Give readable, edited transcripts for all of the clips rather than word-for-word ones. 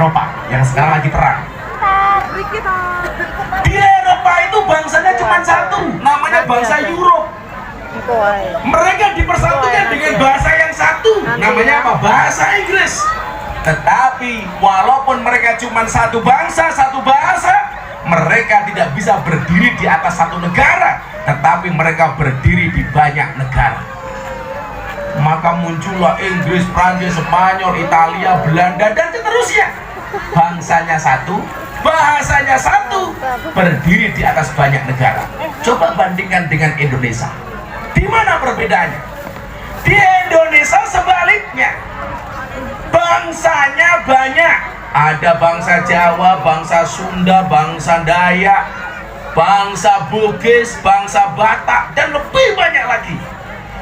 Eropa yang sekarang lagi perang. Di Eropa itu bangsanya cuma satu, namanya bangsa Europe. Mereka dipersatukan dengan bahasa yang satu, namanya apa? Bahasa Inggris. Tetapi walaupun mereka cuma satu bangsa, satu bahasa, mereka tidak bisa berdiri di atas satu negara, tetapi mereka berdiri di banyak negara. Maka muncullah Inggris, Prancis, Spanyol, Italia, Belanda, dan seterusnya. Bangsanya satu, bahasanya satu, berdiri di atas banyak negara. Coba bandingkan dengan Indonesia. Di mana perbedaannya? Di Indonesia sebaliknya, bangsanya banyak. Ada bangsa Jawa, bangsa Sunda, bangsa Dayak, bangsa Bugis, bangsa Batak, dan lebih banyak lagi.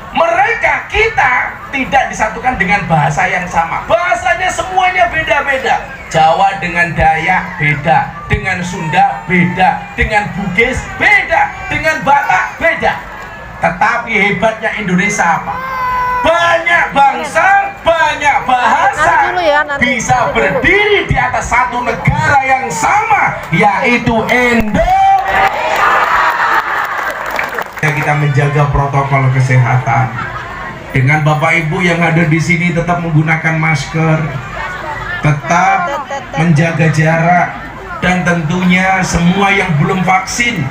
Mereka, kita tidak disatukan dengan bahasa yang sama. Bahasanya semuanya beda-beda. Jawa dengan Dayak beda, dengan Sunda beda, dengan Bugis beda, dengan Batak beda. Tetapi hebatnya Indonesia apa? Banyak bangsa, banyak bahasa, bisa berdiri di atas satu negara yang sama, yaitu Indonesia. Kita menjaga protokol kesehatan. Dengan Bapak Ibu yang hadir di sini tetap menggunakan masker, tetap menjaga jarak, dan tentunya semua yang belum vaksin,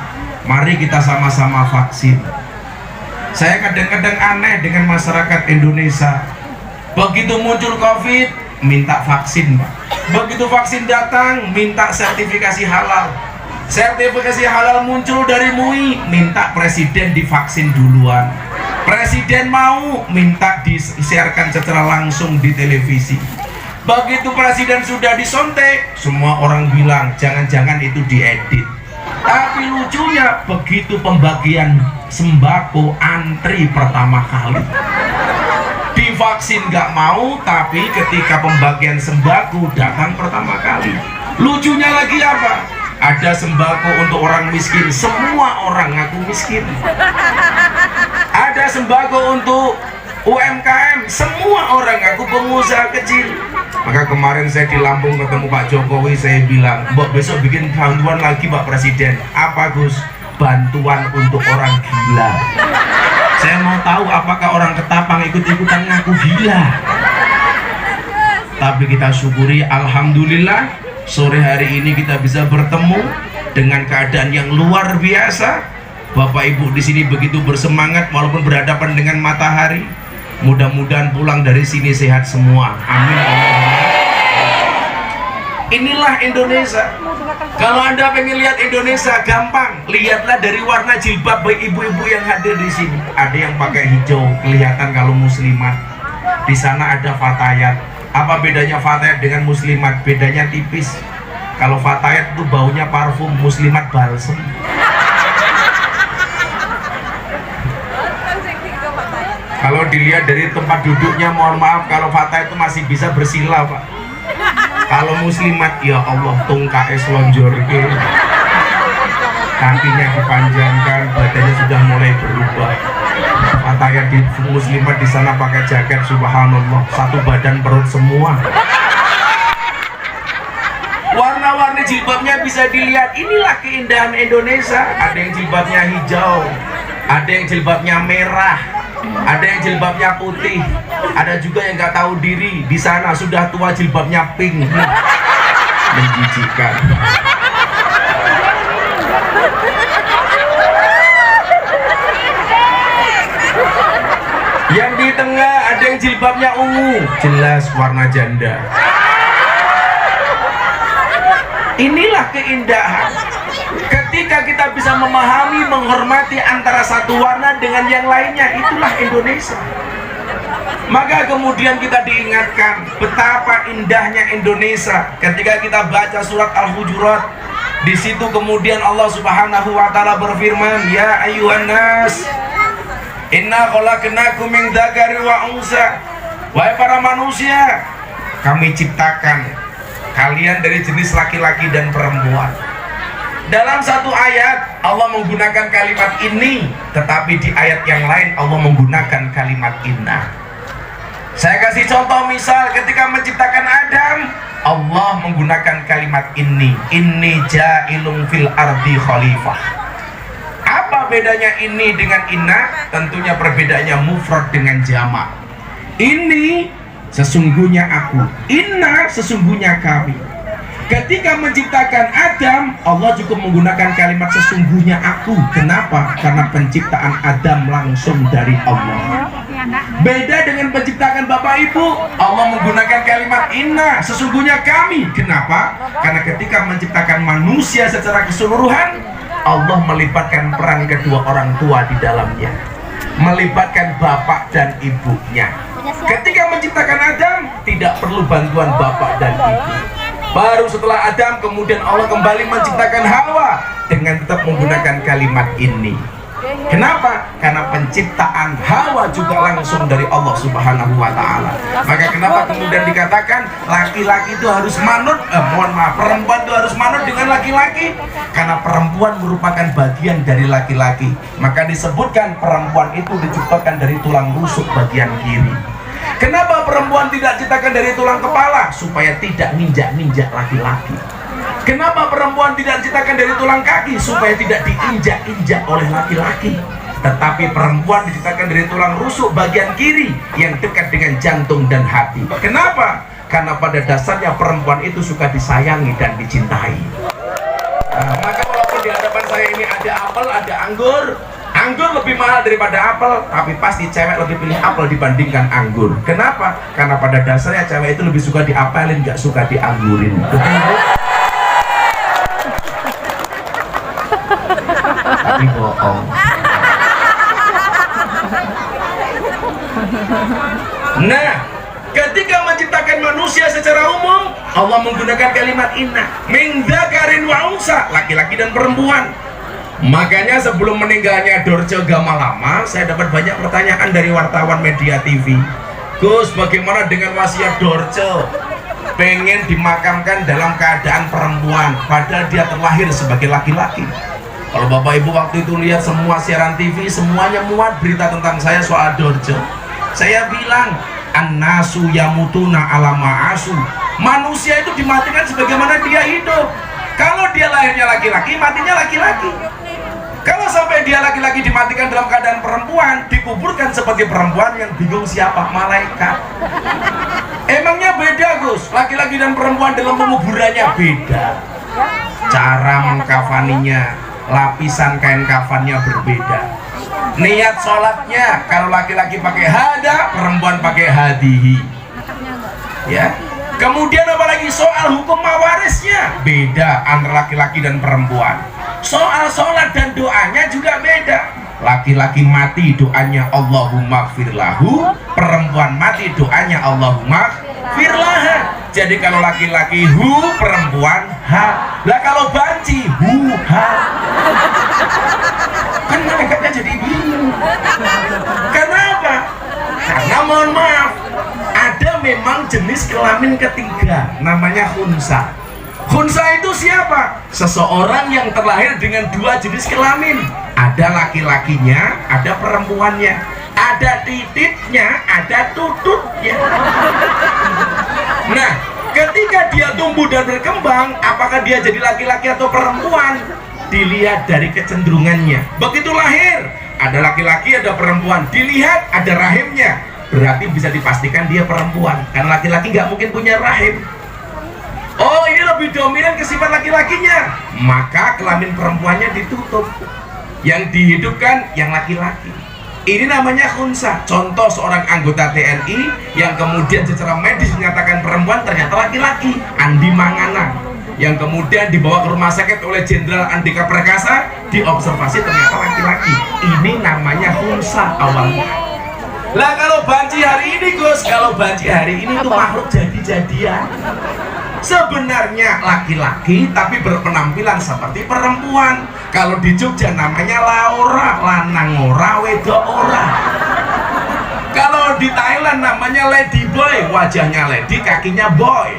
mari kita sama-sama vaksin. Saya kadang-kadang aneh dengan masyarakat Indonesia. Begitu muncul COVID, minta vaksin, Pak. Begitu vaksin datang, minta sertifikasi halal. Sertifikasi halal muncul dari MUI, minta presiden divaksin duluan. Presiden mau, minta disiarkan secara langsung di televisi. Begitu presiden sudah disontek, semua orang bilang jangan-jangan itu diedit. Tapi lucunya, begitu pembagian sembako, antri pertama kali. Divaksin nggak mau, tapi ketika pembagian sembako datang pertama kali. Lucunya lagi apa? Ada sembako untuk orang miskin, semua orang ngaku miskin. Ada sembako untuk UMKM, semua orang ngaku pengusaha kecil. Maka kemarin saya di Lampung ketemu Pak Jokowi, saya bilang, "Mbok besok bikin bantuan lagi Pak Presiden." Apa Gus? Bantuan untuk orang gila. Saya mau tahu apakah orang Ketapang ikut-ikutan ngaku gila. Tapi kita syukuri, alhamdulillah, sore hari ini kita bisa bertemu dengan keadaan yang luar biasa. Bapak Ibu di sini begitu bersemangat walaupun berhadapan dengan matahari. Mudah-mudahan pulang dari sini sehat semua. Amin. Inilah Indonesia. Kalau Anda pengen lihat Indonesia, gampang. Lihatlah dari warna jilbab ibu-ibu yang hadir di sini. Ada yang pakai hijau, kelihatan kalau muslimat. Di sana ada fatayat. Apa bedanya fatayat dengan muslimat? Bedanya tipis. Kalau fatayat itu baunya parfum, muslimat balsem. Kalau dilihat dari tempat duduknya, mohon maaf, kalau fatayat itu masih bisa bersila, Pak. Kalau muslimat, ya Allah, tungkae selonjor, kakinya dipanjangkan, badannya sudah mulai berubah. Fatayat di muslimat di sana pakai jaket, subhanallah, satu badan perut semua. Warna-warni jilbabnya bisa dilihat. Inilah keindahan Indonesia. Ada yang jilbabnya hijau, ada yang jilbabnya merah, ada yang jilbabnya putih, ada juga yang nggak tahu diri. Di sana sudah tua jilbabnya pink. Menjijikkan. Yang di tengah ada yang jilbabnya ungu, jelas warna janda. Inilah keindahan. Ketika kita bisa memahami, menghormati antara satu warna dengan yang lainnya, itulah Indonesia. Maka kemudian kita diingatkan betapa indahnya Indonesia ketika kita baca surat Al-Hujurat. Di situ kemudian Allah Subhanahu wa taala berfirman, "Ya ayyuhan nas, inna khalaqnakum min dzakari wa unsa." Wahai para manusia, kami ciptakan kalian dari jenis laki-laki dan perempuan. Dalam satu ayat Allah menggunakan kalimat ini, tetapi di ayat yang lain Allah menggunakan kalimat inna. Saya kasih contoh, misal ketika menciptakan Adam, Allah Allah menggunakan kalimat inni ja'ilun fil ardi khalifah. Apa bedanya ini dengan inna? Tentunya perbedaannya mufrad dengan jamak. Ini sesungguhnya aku, inna sesungguhnya kami. Ketika menciptakan Adam, Allah cukup menggunakan kalimat sesungguhnya aku. Kenapa? Karena penciptaan Adam langsung dari Allah. Beda dengan penciptakan Bapak Ibu, Allah menggunakan kalimat inna, sesungguhnya kami. Kenapa? Karena ketika menciptakan manusia secara keseluruhan, Allah melibatkan peran kedua orang tua di dalamnya, melibatkan bapak dan ibunya. Ketika menciptakan Adam, tidak perlu bantuan bapak dan ibu. Baru setelah Adam, kemudian Allah kembali menciptakan Hawa dengan tetap menggunakan kalimat ini. Kenapa? Karena penciptaan Hawa juga langsung dari Allah Subhanahu wa Ta'ala. Maka kenapa kemudian dikatakan laki-laki itu harus manut, perempuan itu harus manut dengan laki-laki? Karena perempuan merupakan bagian dari laki-laki. Maka disebutkan perempuan itu diciptakan dari tulang rusuk bagian kiri. Kenapa perempuan tidak diciptakan dari tulang kepala? Supaya tidak ninjak-ninjak laki-laki. Kenapa perempuan tidak diciptakan dari tulang kaki? Supaya tidak diinjak-injak oleh laki-laki. Tetapi perempuan diciptakan dari tulang rusuk bagian kiri yang dekat dengan jantung dan hati. Kenapa? Karena pada dasarnya perempuan itu suka disayangi dan dicintai. Maka walaupun di hadapan saya ini ada apel, ada anggur, anggur lebih mahal daripada apel, tapi pasti cewek lebih pilih apel dibandingkan anggur. Kenapa? Karena pada dasarnya cewek itu lebih suka diapelin, gak suka dianggurin. Tapi bohong. Nah, ketika menciptakan manusia secara umum, Allah menggunakan kalimat inna, min dzakarin wa unsa, laki-laki dan perempuan. Makanya sebelum meninggalnya Dorce Gamalama, saya dapat banyak pertanyaan dari wartawan media TV. Gus, bagaimana dengan wasiat Dorce? Pengen dimakamkan dalam keadaan perempuan, padahal dia terlahir sebagai laki-laki. Kalau Bapak Ibu waktu itu lihat semua siaran TV, semuanya muat berita tentang saya soal Dorce. Saya bilang, an-nasu yamutuna ala ma'asu. Manusia itu dimatikan sebagaimana dia hidup. Kalau dia lahirnya laki-laki, matinya laki-laki. Kalau sampai dia laki-laki dimatikan dalam keadaan perempuan, dikuburkan sebagai perempuan, yang bingung siapa? Malaikat. Emangnya beda, Gus? Laki-laki dan perempuan dalam penguburannya beda. Cara mengkafaninya, lapisan kain kafannya berbeda. Niat sholatnya, kalau laki-laki pakai hada, perempuan pakai hadihi. Ya. Kemudian apalagi soal hukum mawarisnya beda antara laki-laki dan perempuan. Soal sholat dan doanya juga beda. Laki-laki mati doanya Allahumma firlahu, perempuan mati doanya Allahumma firlaha. Jadi kalau laki-laki hu, perempuan ha. Lah kalau banci hu ha. Kan malaikatnya jadi bingung. Kenapa? Karena mohon maaf, ada memang jenis kelamin ketiga, namanya khunsa. Khunsa itu siapa? Seseorang yang terlahir dengan dua jenis kelamin. Ada laki-lakinya, ada perempuannya. Ada titiknya, ada tututnya. Nah, ketika dia tumbuh dan berkembang, apakah dia jadi laki-laki atau perempuan? Dilihat dari kecenderungannya. Begitu lahir, ada laki-laki, ada perempuan. Dilihat ada rahimnya, berarti bisa dipastikan dia perempuan. Karena laki-laki nggak mungkin punya rahim. Oh, ini lebih dominan ke sifat laki-lakinya, maka kelamin perempuannya ditutup. Yang dihidupkan yang laki-laki. Ini namanya khunsa. Contoh seorang anggota TNI yang kemudian secara medis dinyatakan perempuan, ternyata laki-laki, Andi Mangana, yang kemudian dibawa ke rumah sakit oleh Jenderal Andika Perkasa, diobservasi ternyata laki-laki. Ini namanya khunsa awalnya. Lah kalau banci hari ini, Gus, kalau banci hari ini itu makhluk jadi-jadian. Sebenarnya laki-laki tapi berpenampilan seperti perempuan. Kalau di Jogja namanya Laura, lanang ora, wedok ora. Kalau di Thailand namanya Lady Boy, wajahnya lady, kakinya boy.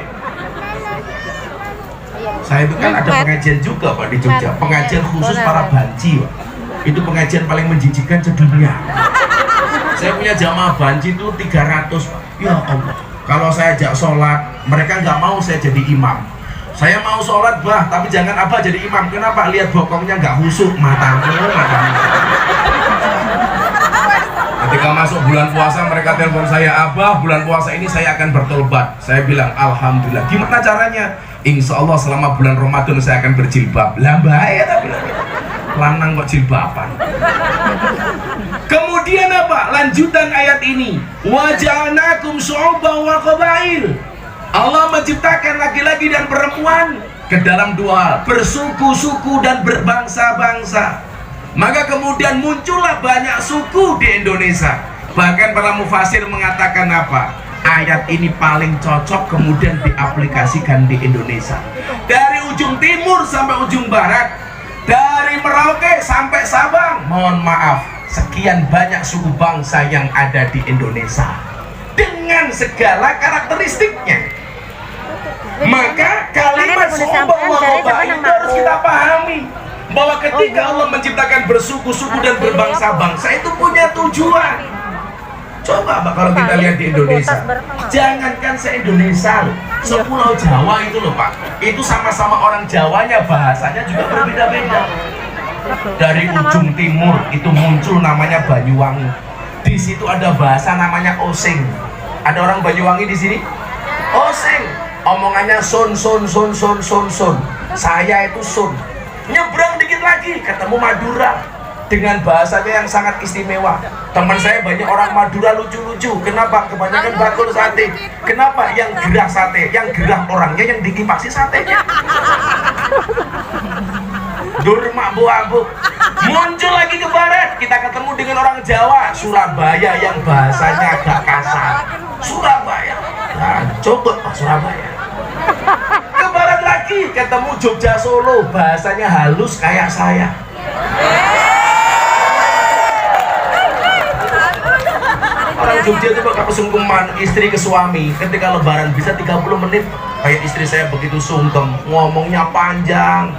Saya itu kan ada pengajian juga Pak di Jogja, pengajian khusus para banci, Pak. Itu pengajian paling menjijikan sedunia. Saya punya jamaah banci itu 300, Pak. Ya Allah, Kalau saya ajak sholat, mereka nggak mau saya jadi imam. Saya mau sholat bah, tapi jangan abah jadi imam. Kenapa? Lihat bokongnya nggak khusyuk, matamu. Ketika masuk bulan puasa, mereka telepon saya, abah bulan puasa ini saya akan bertobat. Saya bilang alhamdulillah. Gimana caranya? Insya Allah selama bulan Ramadan saya akan berjilbab. Lah bahaya tapi lanang kok jilbaban. Kemudian apa? Lanjutan ayat ini. Wa ja'alnakum syu'uban wa qabail. Allah menciptakan laki-laki dan perempuan ke dalam dua hal, bersuku-suku dan berbangsa-bangsa. Maka kemudian muncullah banyak suku di Indonesia. Bahkan para mufasir mengatakan apa? Ayat ini paling cocok kemudian diaplikasikan di Indonesia. Dari ujung timur sampai ujung barat, dari Merauke sampai Sabang. Mohon maaf, sekian banyak suku bangsa yang ada di Indonesia dengan segala karakteristiknya. Maka kalimat syu'uban wa qabail harus kita pahami bahwa ketika Allah menciptakan bersuku-suku dan berbangsa-bangsa itu punya tujuan. Coba Pak, kalau kita lihat di Indonesia, jangankan se-Indonesia loh, sepulau Jawa itu loh Pak, itu sama-sama orang Jawanya bahasanya juga berbeda-beda. Dari ujung timur itu muncul namanya Banyuwangi. Di situ ada bahasa namanya Osing. Ada orang Banyuwangi di sini? Osing. Omongannya son. Saya itu son. Nyebrang dikit lagi ketemu Madura dengan bahasanya yang sangat istimewa. Teman saya banyak orang Madura lucu-lucu. Kenapa? Kebanyakan bakul sate. Kenapa? Yang gerah sate, yang gerah orangnya, yang dikipasi satenya. Durmak bu-abu. Muncul lagi ke barat, kita ketemu dengan orang Jawa, Surabaya yang bahasanya agak kasar. Surabaya. Nah, coba Pak Surabaya. Ke barat lagi ketemu Jogja Solo, bahasanya halus kayak saya. Orang Jogja itu pakai pesungkuman istri ke suami ketika lebaran bisa 30 menit. Kayak istri saya begitu sungkem, ngomongnya panjang.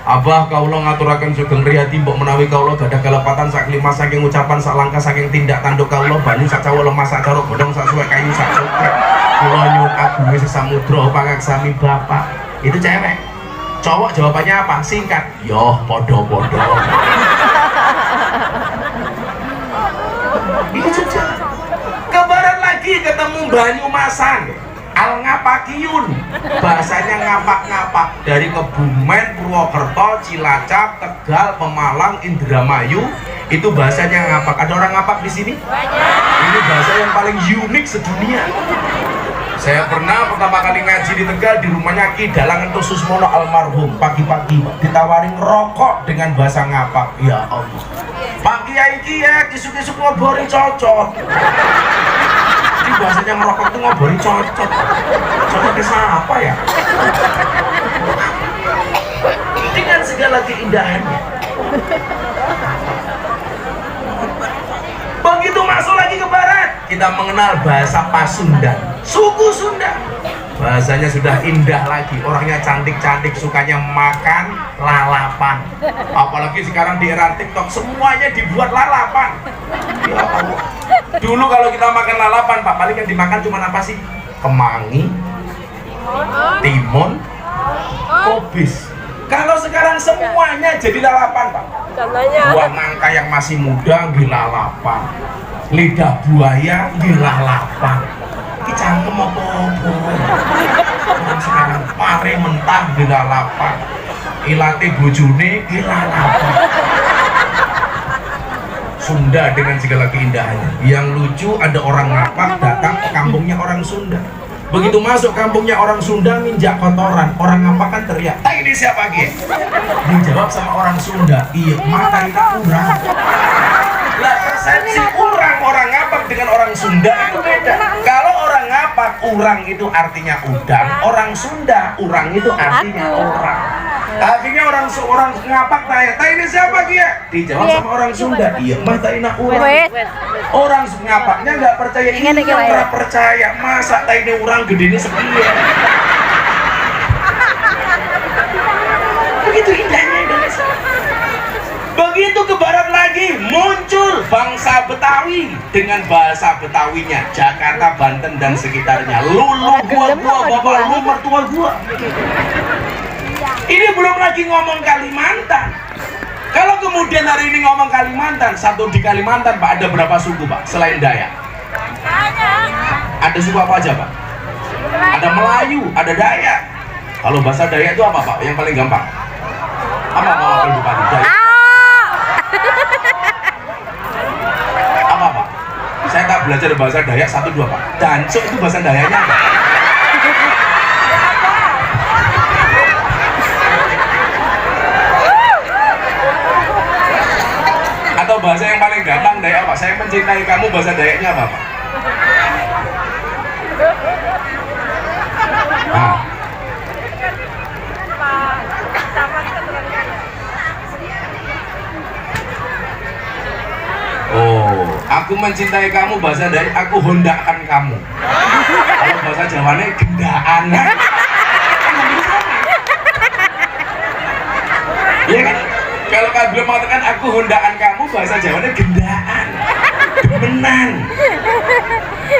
Abah kaulo ngaturaken sugeng riyadi mbok menawi kaulo gadah kelepatan sak lima saking ucapan sak langkah saking tindak tanduk kaulo banyu sak cawa lemah sak cara godhong sak suwek kayu sak sukrek kula nyukat bumi sesamudra pangaksami bapak. Itu cewek. Cowok jawabannya apa? Singkat. Yo podo-podo. Itu Jogja. Ke barat lagi ketemu Banyumasan, Al-Ngapakiyun, bahasanya ngapak-ngapak. Dari Kebumen, Purwokerto, Cilacap, Tegal, Pemalang, Indramayu, itu bahasanya ngapak. Ada orang ngapak di sini? Ini bahasa yang paling unik sedunia. Saya pernah pertama kali ngaji di Tegal di rumahnya Ki Dalang Entus Susmono almarhum. Pagi-pagi ditawarin rokok dengan bahasa ngapak. Ya Allah, Pak Kiai ya kisuk-kisuk ngobori cocok. Ini bahasanya ngerokok itu ngobori cocok. Cocok ke siapa ya? Dengan segala keindahannya. Begitu masuk lagi ke barat, kita mengenal bahasa Pasundan, suku Sunda. Bahasanya sudah indah lagi, orangnya cantik-cantik, sukanya makan lalapan. Apalagi sekarang di era TikTok semuanya dibuat lalapan. Ya Allah. Dulu kalau kita makan lalapan Pak, paling yang dimakan cuma apa sih? Kemangi, timun, kobis. Kalau sekarang semuanya jadi lalapan Pak. Buah nangka yang masih muda lalapan, lidah buaya lalapan. Ini cangkem apa-apa. Orang sekarang pare mentah lalapan, ilate bojone lalapan. Sunda dengan segala keindahannya. Yang lucu ada orang ngapak datang ke kampungnya orang Sunda. Begitu masuk kampungnya orang Sunda minjak kotoran, orang ngapak kan teriak, "Ah, ini siapa lagi?" Dijawab sama orang Sunda, "Iya, mata itu kurang." Lah persepsi orang ngapak dengan orang Sunda itu beda. Kalau orang ngapak, urang itu artinya udang, orang Sunda, urang itu artinya orang. Akhirnya orang ngapak tanya, "Ta ini siapa dia?" Dijawab sama orang Sunda, "Iya, mah ta ina urang." Orang ngapaknya nggak percaya, ini nggak percaya, masa ta ini urang gede ini sekian. Begitu indahnya Indonesia. Begitu ke barat lagi muncul bangsa Betawi dengan bahasa Betawinya, Jakarta, Banten dan sekitarnya. Lu gua bapak lu mertua gua. Ini belum lagi ngomong Kalimantan. Kalau kemudian hari ini ngomong Kalimantan, satu di Kalimantan Pak ada berapa suku Pak selain Dayak? Ada suku apa aja Pak? Ada Melayu, ada Dayak. Kalau bahasa Dayak itu apa Pak? Yang paling gampang? Apa Pak Wakil Bupati? Dayak. Apa Pak? Saya tak belajar bahasa Dayak 1, 2 Pak. Dancuk itu bahasa Dayaknya apa? Atau bahasa yang paling gampang Dayak apa? Saya mencintai kamu bahasa Dayaknya apa Pak? Nah. Oh, aku mencintai kamu bahasa Dayak, aku hondakan kamu. Kalau bahasa Jawanya gendaan. Iya kan? Kalau kalian mengatakan aku hondakan kamu, bahasa Jawanya gendaan, demenan.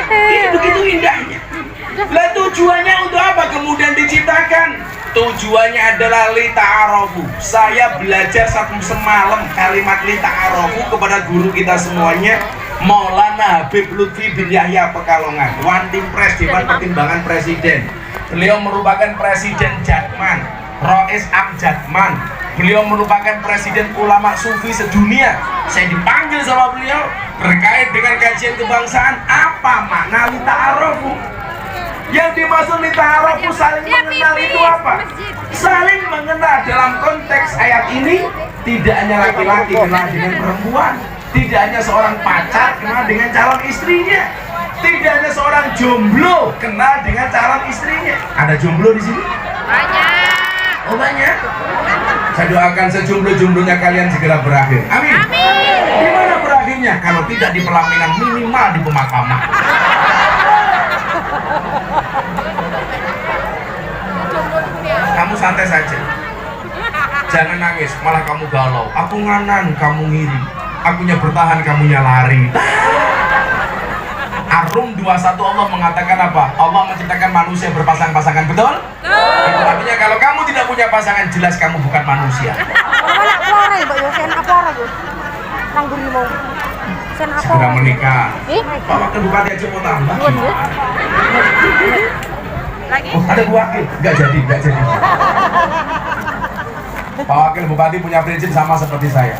Ini begitu indahnya. Lah tujuannya untuk apa kemudian diciptakan? Tujuannya adalah lita'arofu. Saya belajar satu semalam kalimat lita'arofu kepada guru kita semuanya, Maulana Habib Lutfi bin Yahya Pekalongan, One Team Press, Dewan Pertimbangan Presiden. Beliau merupakan Presiden Jatman, Rois Am Jatman. Beliau merupakan Presiden Ulama Sufi sedunia. Saya dipanggil sama beliau terkait dengan kajian kebangsaan. Apa makna lita'arofu? Yang dimaksud lita'arofu saling mengenal itu apa? Saling mengenal dalam konteks ayat ini tidak hanya laki-laki kenal dengan perempuan, tidak hanya seorang pacar kenal dengan calon istrinya, tidak hanya seorang jomblo kenal dengan calon istrinya. Ada jomblo di sini? Banyak. Oh banyak. Saya doakan sejomblo-jomblonya kalian segera berakhir. Amin. Amin. Di mana berakhirnya? Kalau tidak di pelaminan, minimal di pemakaman. Kamu santai saja, jangan nangis, malah kamu galau. Aku nganan, kamu ngiri. Akunya bertahan, kamunya lari. Ar-Rum 21 Allah mengatakan apa? Allah menciptakan manusia berpasang-pasangan, betul? Itu artinya kalau kamu tidak punya pasangan, jelas kamu bukan manusia. Segera menikah. Pak Wakil Bupati aja mau tambah. Oh, ada Bu Wakil, nggak jadi. Pak Wakil Bupati punya prinsip sama seperti saya.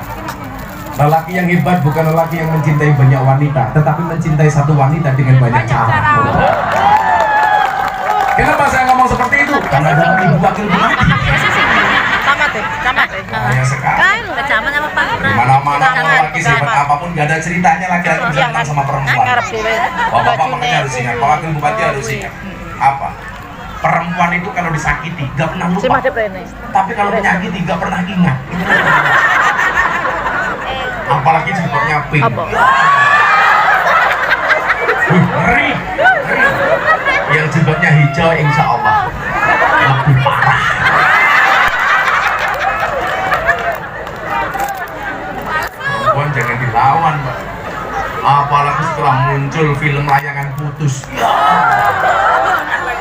Lelaki yang hebat bukan lelaki yang mencintai banyak wanita, tetapi mencintai satu wanita dengan banyak cara. Kenapa saya ngomong seperti itu? Karena ada Ibu Wakil Bupati. Camat. Ya sekali. Di mana-mana lelaki sifat apapun, gak ada ceritanya laki-laki bisa menang sama perempuan. Bapak makanya harus ingat, Pak Wakil Bupati harus ingat. Apa? Perempuan itu kalau disakiti gak pernah lupa, tapi kalau menyakiti gak pernah ingat. Apalagi sifatnya pink. Ngeri. Yang jilbabnya hijau insya Allah lebih parah. Perempuan jangan dilawan Pak. Apalagi setelah muncul film Layangan Putus,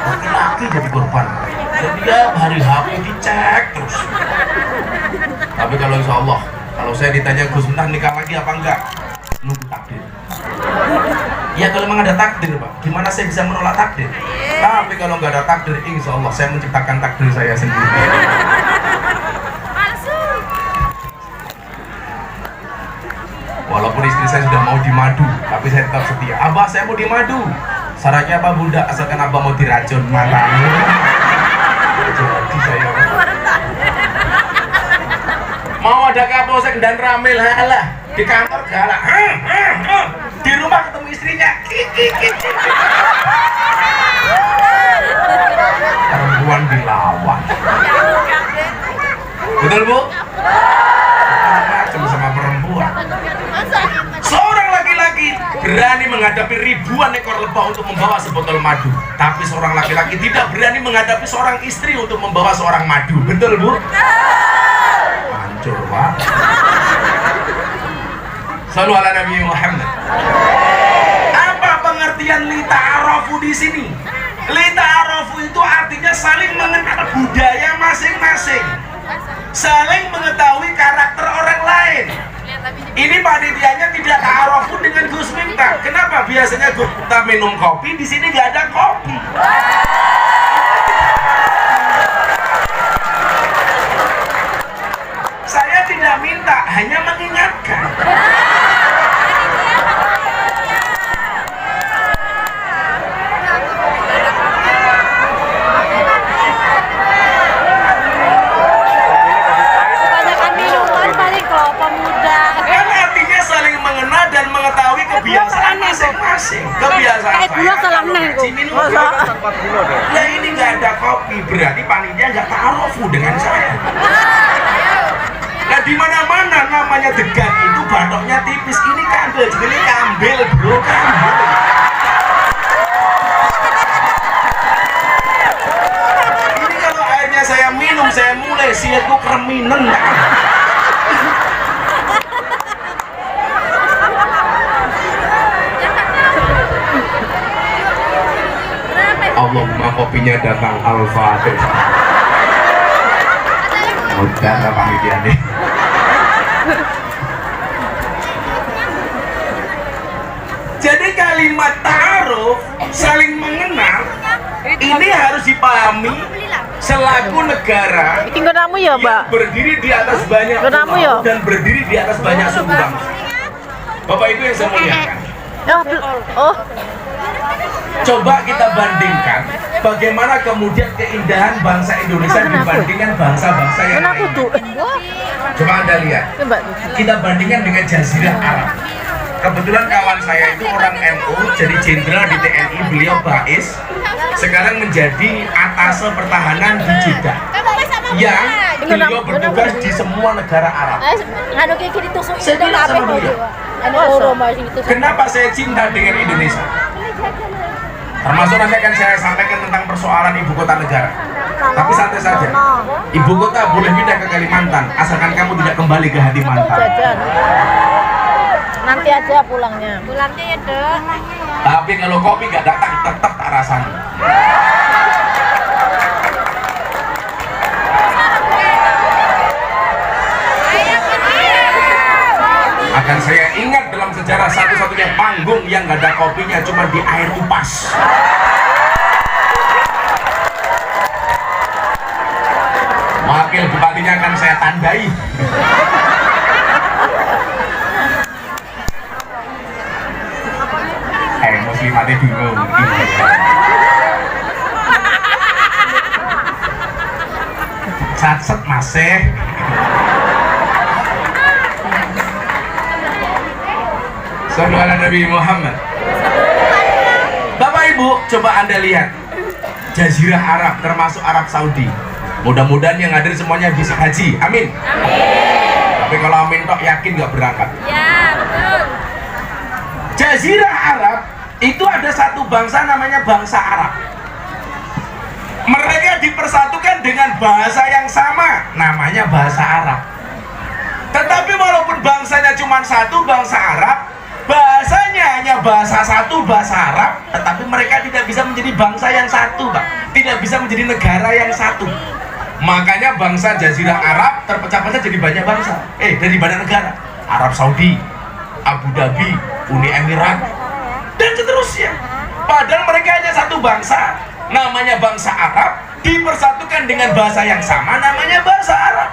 laki-laki jadi korban. Setiap hari HP dicek terus. Tapi kalau insya Allah, kalau saya ditanya Gus Mentah nikah lagi apa enggak, nunggu takdir. Ya kalau memang ada takdir Pak, gimana saya bisa menolak takdir? Tapi kalau nggak ada takdir, insya Allah saya menciptakan takdir saya sendiri. Walaupun istri saya sudah mau dimadu, tapi saya tetap setia. Abah saya mau dimadu. Syaratnya apa Bunda? Asalkan Abah mau diracun malah. Jadi saya mau ada kapolsek dan ramil halah di kantor galak, di rumah ketemu istrinya perempuan dilawan. Betul Bu? Macam sama perempuan. Seorang laki-laki berani menghadapi ribuan ekor lebah untuk membawa sebotol madu, tapi seorang laki-laki tidak berani menghadapi seorang istri untuk membawa seorang madu. Betul Bu? Hancur Pak. Shallu ala Nabi Muhammad. Apa pengertian lita'arofu di sini? Lita'arofu itu artinya saling mengenal budaya masing-masing, saling mengetahui karakter orang lain. Ini panitianya tidak ta'arofu dengan Gus Miftah. Kenapa? Biasanya Gus Miftah minum kopi, di sini nggak ada kopi. Saya tidak minta, hanya mengingatkan. Kebanyakan minuman paling kalau pemuda. Kan artinya saling mengenal dan mengetahui kebiasaan masing-masing. Kebiasaan Kayak gula saya salah kalau neng, ngaji Bu. minum Masa? kopi. Nah ini nggak ada kopi, berarti panitia nggak ta'arufu dengan saya. Nah di mana-mana namanya degan itu batoknya tipis, ini kandel, jadi kambil bro, kambil. Ini kalau akhirnya saya minum, saya mulai siatku kreminen. Allahumma kopinya datang Al-Fatihah. Udah lah panitia nih. Jadi kalimat ta'aruf, saling mengenal, ini harus dipahami selaku negara Bikin godamu ya, Mbak? yang berdiri di atas banyak Godamu ya? pulau dan berdiri di atas banyak suku bangsa. Bapak Ibu yang saya muliakan, Oh, coba kita bandingkan bagaimana kemudian keindahan bangsa Indonesia dibandingkan bangsa-bangsa yang kenapa lain. tuh? Coba Anda lihat, Coba. kita bandingkan dengan Jazirah Arab. Kebetulan kawan saya itu orang NU, jadi jenderal di TNI, beliau Bais, sekarang menjadi atase pertahanan di Jeddah, yang beliau bertugas di semua negara Arab. Anu kayak gini tusuk Saya itu bilang apa sama beliau, Anu aroma sing tusuk. kenapa saya cinta dengan Indonesia? Termasuk nanti akan saya sampaikan tentang persoalan ibu kota negara. Tapi santai saja, ibu kota boleh pindah ke Kalimantan, asalkan kamu tidak kembali ke hati mantan. Jajan. Nanti aja pulangnya. Pulangnya ya, Dok. Tapi kalau kopi nggak datang, tetap tak rasanya. Akan saya ingat dalam sejarah satu-satunya panggung yang nggak ada kopinya cuma di air upas. Wakil bupatinya akan saya tandai. Muslimatnya bingung. Cacat masih. Sallu ala Nabi Muhammad. Bapak Ibu, coba Anda lihat Jazirah Arab, termasuk Arab Saudi. Mudah-mudahan yang hadir semuanya bisa haji. Amin. Tapi kalau amin tok yakin nggak berangkat. Ya, betul. Jazirah Arab itu ada satu bangsa namanya bangsa Arab. Mereka dipersatukan dengan bahasa yang sama, namanya bahasa Arab. Tetapi walaupun bangsanya cuma satu, bangsa Arab, bahasanya hanya bahasa satu, bahasa Arab, tetapi mereka tidak bisa menjadi bangsa yang satu, Pak. Tidak bisa menjadi negara yang satu. Makanya bangsa Jazirah Arab terpecah-pecah jadi banyak bangsa. Dari banyak negara. Arab Saudi, Abu Dhabi, Uni Emirat, dan seterusnya. Padahal mereka hanya satu bangsa, namanya bangsa Arab, dipersatukan dengan bahasa yang sama, namanya bahasa Arab.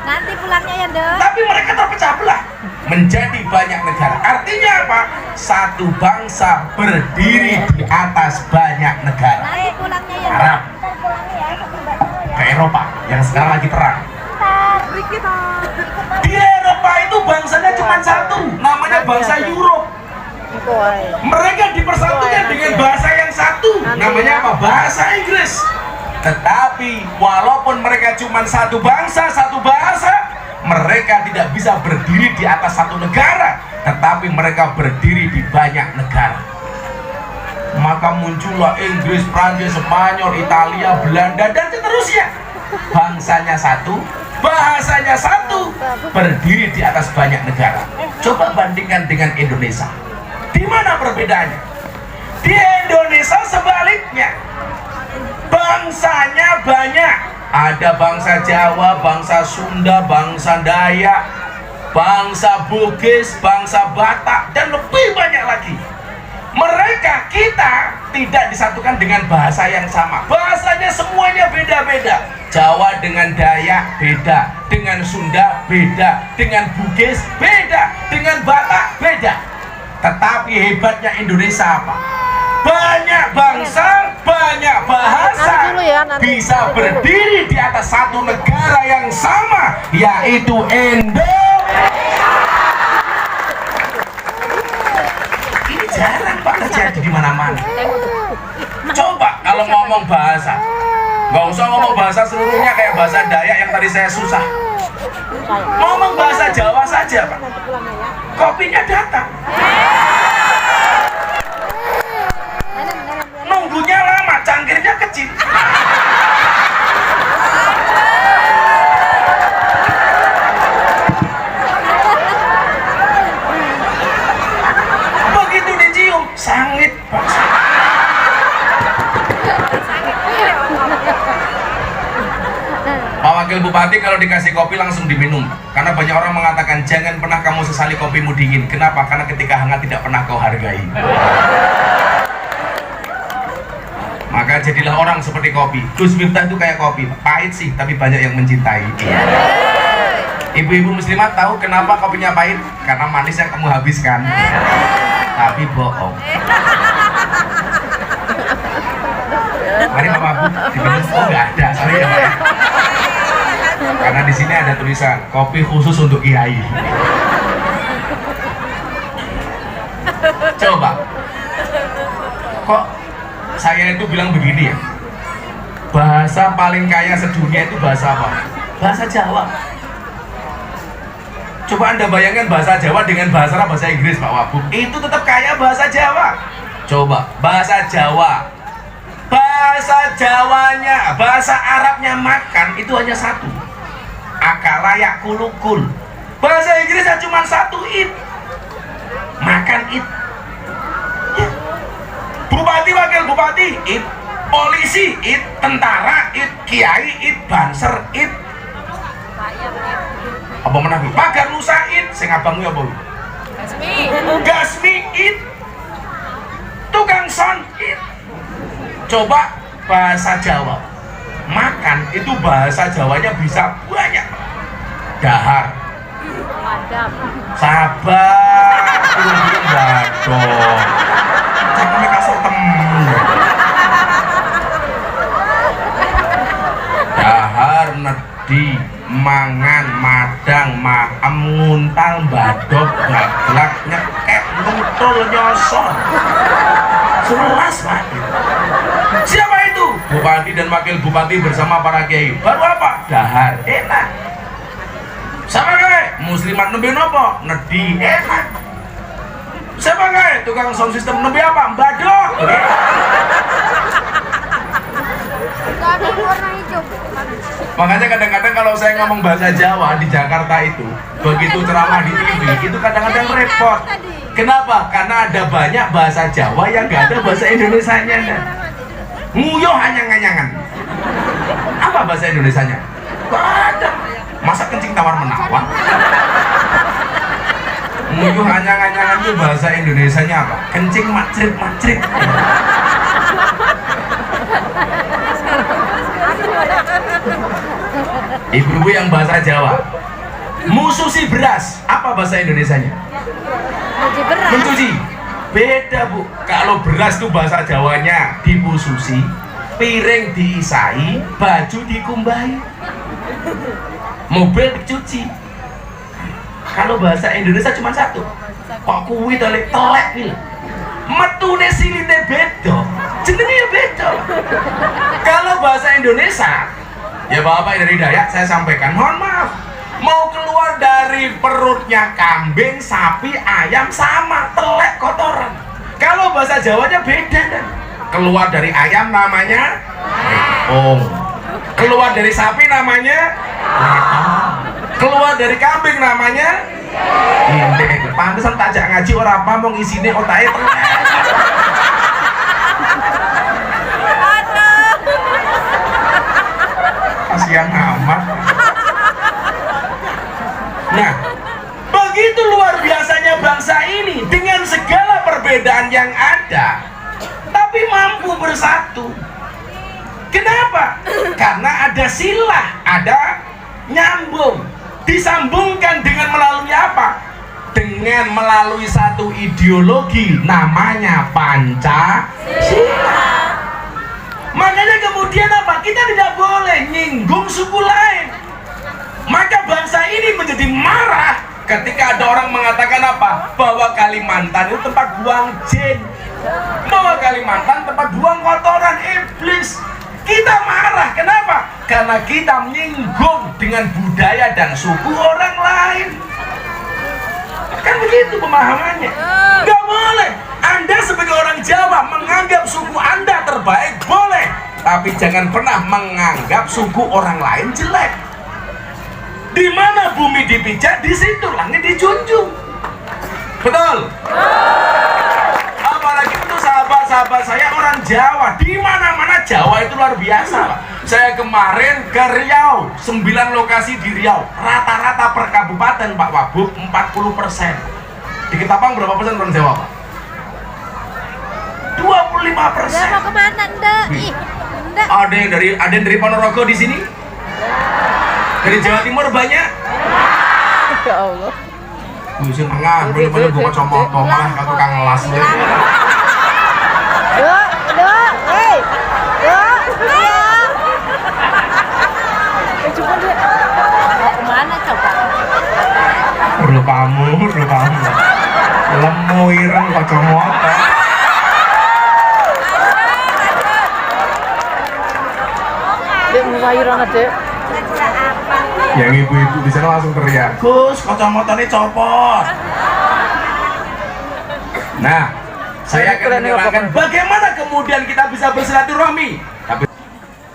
Nanti pulangnya ya, Dok. Tapi mereka terpecah belah menjadi banyak negara. Artinya apa? Satu bangsa berdiri di atas banyak negara. Nanti pulangnya ya, Arab ke Eropa yang sekarang lagi perang. Di Eropa itu bangsanya cuma satu, namanya bangsa Europe. Mereka dipersatukan dengan bahasa yang satu, namanya apa? Bahasa Inggris. Tetapi walaupun mereka cuma satu bangsa, satu bahasa, mereka tidak bisa berdiri di atas satu negara, tetapi mereka berdiri di banyak negara. Maka muncullah Inggris, Prancis, Spanyol, Italia, Belanda, dan seterusnya. Bangsanya satu, bahasanya satu, berdiri di atas banyak negara. Coba bandingkan dengan Indonesia. Di mana perbedaannya? Di Indonesia sebaliknya, bangsanya banyak. Ada bangsa Jawa, bangsa Sunda, bangsa Dayak, bangsa Bugis, bangsa Batak, dan lebih banyak lagi. Mereka, kita tidak disatukan dengan bahasa yang sama. Bahasanya semuanya beda-beda. Jawa dengan Dayak beda, dengan Sunda beda, dengan Bugis beda, dengan Batak beda. Tetapi hebatnya Indonesia apa? Banyak bangsa, banyak bahasa, bisa berdiri di atas satu negara yang sama, yaitu Indonesia. Ini jarang Pak terjadi di mana-mana. Coba kalau ngomong bahasa, nggak usah ngomong bahasa seluruhnya kayak bahasa Dayak yang tadi saya susah. Ngomong bahasa Jawa saja Pak, kopinya datang. Nunggunya lama, cangkirnya kecil. Begitu dicium, sangit Pak. Pak Wakil Bupati kalau dikasih kopi langsung diminum. Karena banyak orang mengatakan jangan pernah kamu sesali kopimu dingin. Kenapa? Karena ketika hangat tidak pernah kau hargai. Maka jadilah orang seperti kopi. Gus Miftah itu kayak kopi, pahit sih tapi banyak yang mencintai. Ibu-ibu muslimat tahu kenapa kopinya pahit? Karena manis yang kamu habiskan. Tapi bohong. Mari Bapak Bu, diminum. Oh nggak ada, sorry ya Pak. Karena di sini ada tulisan kopi khusus untuk kiai. Coba, kok saya itu bilang begini ya, bahasa paling kaya sedunia itu bahasa apa? Bahasa Jawa. Coba Anda bayangkan bahasa Jawa dengan bahasa Arab, bahasa Inggris Pak Wabub, itu tetap kaya bahasa Jawa. Coba bahasa Jawa, bahasa Jawanya, bahasa Arabnya makan itu hanya satu, akala yakulukul. Bahasa Inggrisnya cuma satu, it, makan it. Bupati, wakil bupati, it. Polisi, it. Tentara, it. Kiai, it. Banser, it. Apa menang? Pagar Nusa, it. Sing abangmu apa? Gasmi, it. Tukang son, it. Coba bahasa Jawa. Makan itu bahasa Jawanya bisa banyak. Dahar. Sabar. Belum badok. Cakapnya kasar temen. Dahar, nedi, mangan, madang, maem, nguntal, badok, gaglak, nyekek, nutul, nyosor. Selas Pak. Siapa itu? Bupati dan wakil bupati bersama para kiai. Baru apa? Dahar, enak. Sama kayak muslimat nembe nopo? Nedi, enak. Siapa kayak tukang sound system nembe apa? Badok. Makanya kadang-kadang kalau saya ngomong bahasa Jawa di Jakarta itu, begitu ceramah di TV itu kadang-kadang repot. Kenapa? Karena ada banyak bahasa Jawa yang gak ada bahasa Indonesianya. Nguyuh hanya nganyangan. Apa bahasa Indonesianya? Gak ada. Masa kencing tawar menawar? Nguyuh hanya nganyangan itu bahasa Indonesianya apa? Kencing macrit-macrit. Ibu-ibu yang bahasa Jawa, mususi beras, apa bahasa Indonesianya? Mencuci. Beda Bu. Kalau beras itu bahasa Jawanya dimususi, piring diisai, baju dikumbahi, mobil dicuci. Kalau bahasa Indonesia cuma satu. Kok kuwi telek nih? Metune silite beda, jenenge beda. Kalau bahasa Indonesia, ya Bapak dari Dayak saya sampaikan, mohon maaf, mau keluar dari perutnya kambing, sapi, ayam sama, telek kotoran. Kalau bahasa Jawanya beda kan? Keluar dari ayam namanya tepung, keluar dari sapi namanya Keluar dari kambing namanya indek. Pantesan tajak ngaji orang apa mau isine otake telek. Kasihan amat. Nah, begitu luar biasanya bangsa ini dengan segala perbedaan yang ada, tapi mampu bersatu. Kenapa? Karena ada silah, ada nyambung, disambungkan dengan melalui apa? Dengan melalui satu ideologi namanya Pancasila. Makanya kemudian apa? Kita tidak boleh nyinggung suku lain. Maka bangsa ini menjadi marah ketika ada orang mengatakan apa? Bahwa Kalimantan itu tempat buang jin, bahwa Kalimantan tempat buang kotoran iblis. Kita marah, kenapa? Karena kita menyinggung dengan budaya dan suku orang lain. Kan begitu pemahamannya. Gak boleh. Anda sebagai orang Jawa menganggap suku Anda terbaik, boleh. Tapi jangan pernah menganggap suku orang lain jelek. Di mana bumi dipijak, di situ langit dijunjung. Betul? Apalagi itu sahabat-sahabat saya orang Jawa, di mana-mana Jawa itu luar biasa, Pak. Saya kemarin ke Riau, 9 lokasi di Riau, rata-rata per kabupaten Pak Wabub 40%. Di Ketapang berapa persen orang Jawa, Pak? 25%. Udah mau kemana, Ndak? Ih, Ndak. Ada yang dari Ponorogo di sini? Dari Jawa Timur banyak? Ya Allah. Busin tengah, bener-bener gue macam motor malah ke tukang las. Dok, hei, dok, cuma dia mau kemana coba? Perlu kamu. Lemu ireng kacamata. Dia mau ireng aja. Yang ibu-ibu di sana langsung teriak, Gus, kacamatanya copot. Nah, saya akan menerangkan bagaimana kemudian kita bisa bersilaturahmi.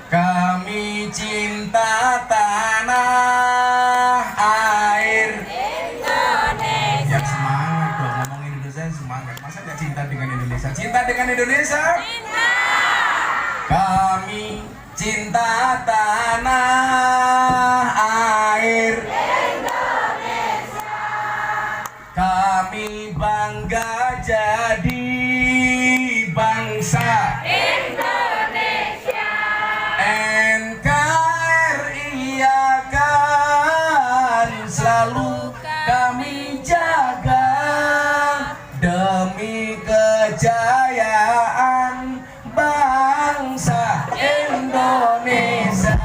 Kami cinta tanah air Indonesia. Yang semangat dong, ngomong Indonesia semangat. Masa nggak cinta dengan Indonesia? Cinta dengan Indonesia? Cinta. Kami cinta tanah air Indonesia. Kami bangga jadi bangsa Indonesia. NKRI akan selalu kami jaga demi kejayaan bangsa Indonesia.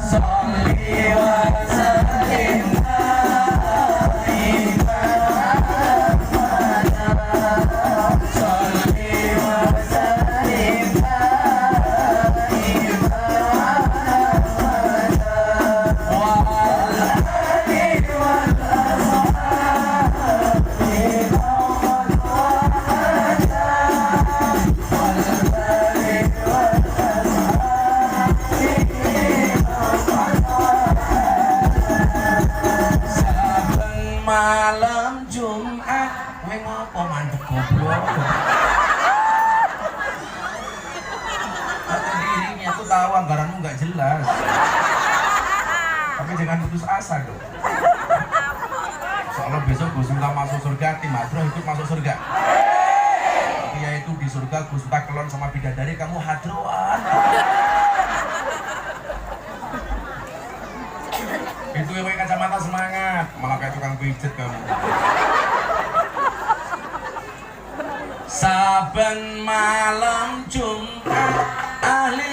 Salli wa sallim malam Jumat. Kowe ngopo mandek goblok? Dirinya aku tahu anggaranmu nggak jelas. Tapi jangan putus asa dong. Soalnya besok Gus Miftah masuk surga, tim Hadroh ikut masuk surga. Tapi ya itu di surga Gus Miftah kelon sama bidadari, kamu hadroan. Itu yang pakai kacamata semangat, malah kayak tukang pijet kamu. Saben malam Jumat ahli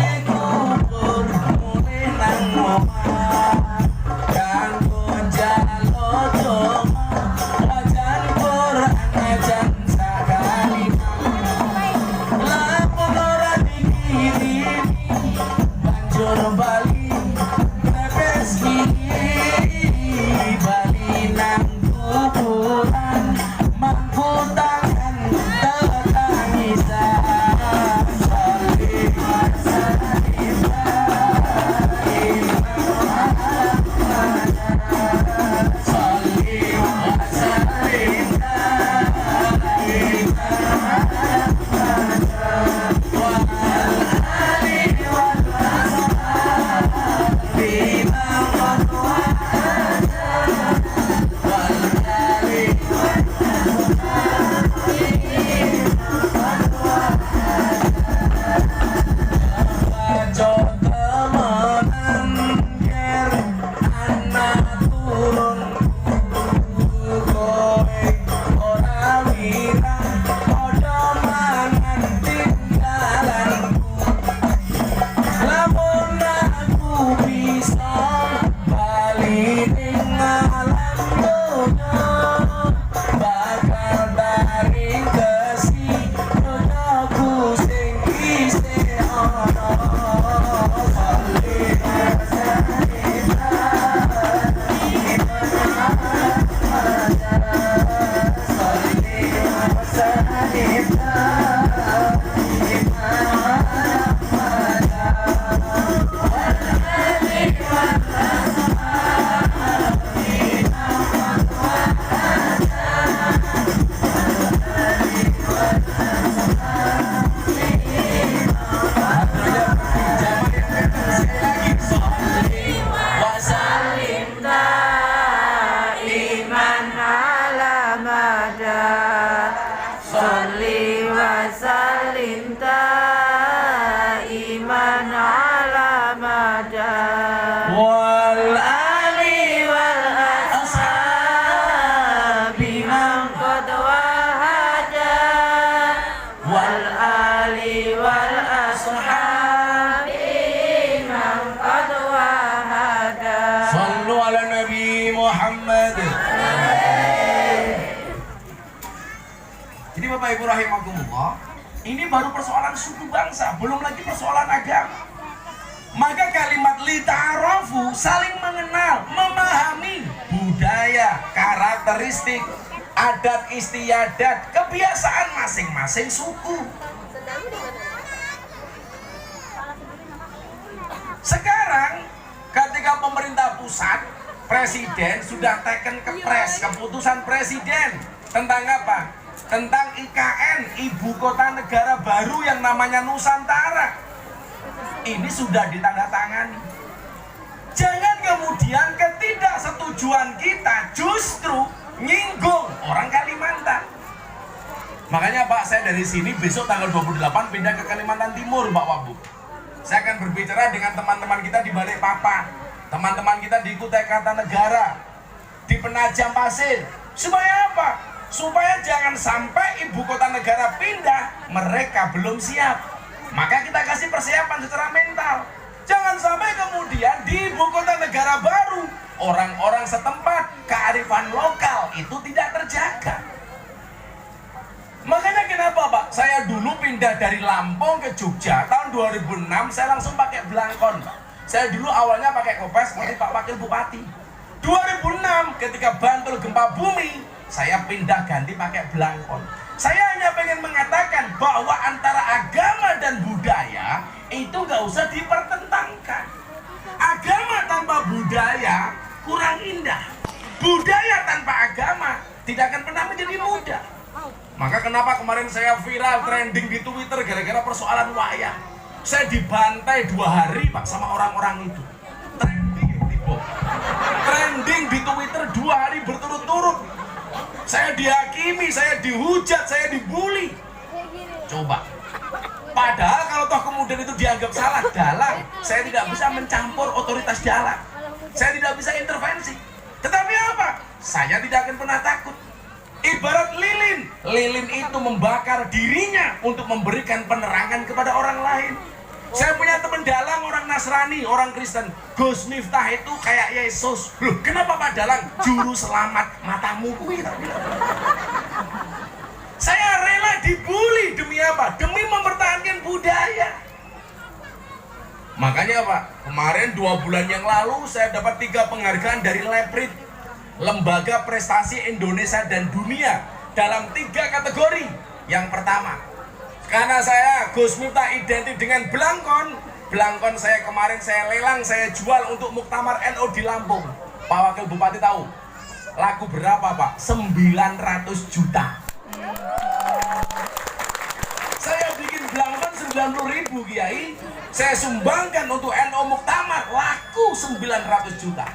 Bapak Ibu rahimakumullah, ini baru persoalan suku bangsa, belum lagi persoalan agama. Maka kalimat lita'arafu, saling mengenal, memahami budaya, karakteristik, adat istiadat, kebiasaan masing-masing suku. Sekarang ketika pemerintah pusat, presiden sudah teken kepres, keputusan presiden tentang apa? Tentang IKN, ibu kota negara baru yang namanya Nusantara. Ini sudah ditandatangani. Jangan kemudian ketidaksetujuan kita justru nyinggung orang Kalimantan. Makanya Pak, saya dari sini besok tanggal 28 pindah ke Kalimantan Timur, Pak Wabub. Saya akan berbicara dengan teman-teman kita di Balikpapan, teman-teman kita di Kutai Kartanegara, di Penajam Pasir. Supaya apa? Supaya jangan sampai ibu kota negara pindah, mereka belum siap. Maka kita kasih persiapan secara mental. Jangan sampai kemudian di ibu kota negara baru, orang-orang setempat, kearifan lokal itu tidak terjaga. Makanya kenapa Pak? Saya dulu pindah dari Lampung ke Jogja tahun 2006, saya langsung pakai belangkon. Saya dulu awalnya pakai kopes seperti Pak Wakil Bupati. 2006 ketika Bantul gempa bumi, saya pindah ganti pakai belangkon. Saya hanya pengen mengatakan bahwa antara agama dan budaya itu nggak usah dipertentangkan. Agama tanpa budaya kurang indah. Budaya tanpa agama tidak akan pernah menjadi mudah. Maka kenapa kemarin saya viral trending di Twitter gara-gara persoalan wayang. Saya dibantai 2 hari Pak sama orang-orang itu. Trending di Twitter 2 hari berturut-turut. Saya dihakimi, saya dihujat, saya dibully. Coba. Padahal kalau toh kemudian itu dianggap salah, dalang, saya tidak bisa mencampur otoritas dalang. Saya tidak bisa intervensi. Tetapi apa? Saya tidak akan pernah takut. Ibarat lilin. Lilin itu membakar dirinya untuk memberikan penerangan kepada orang lain. Saya punya teman dalang, orang Nasrani, orang Kristen. Gus Miftah itu kayak Yesus. Loh, kenapa Pak Dalang? Juru selamat matamu kuwi. Saya rela dibully demi apa? Demi mempertahankan budaya. Makanya Pak, kemarin 2 bulan yang lalu saya dapat 3 penghargaan dari Leprit, Lembaga Prestasi Indonesia dan Dunia, dalam 3 kategori. Yang pertama, karena saya Gus Miftah identik dengan belangkon. Belangkon saya kemarin saya lelang, saya jual untuk Muktamar NU di Lampung. Pak Wakil Bupati tahu laku berapa Pak? 900 juta. Saya bikin belangkon 90.000 Kiai. Saya sumbangkan untuk NU Muktamar, laku 900 juta.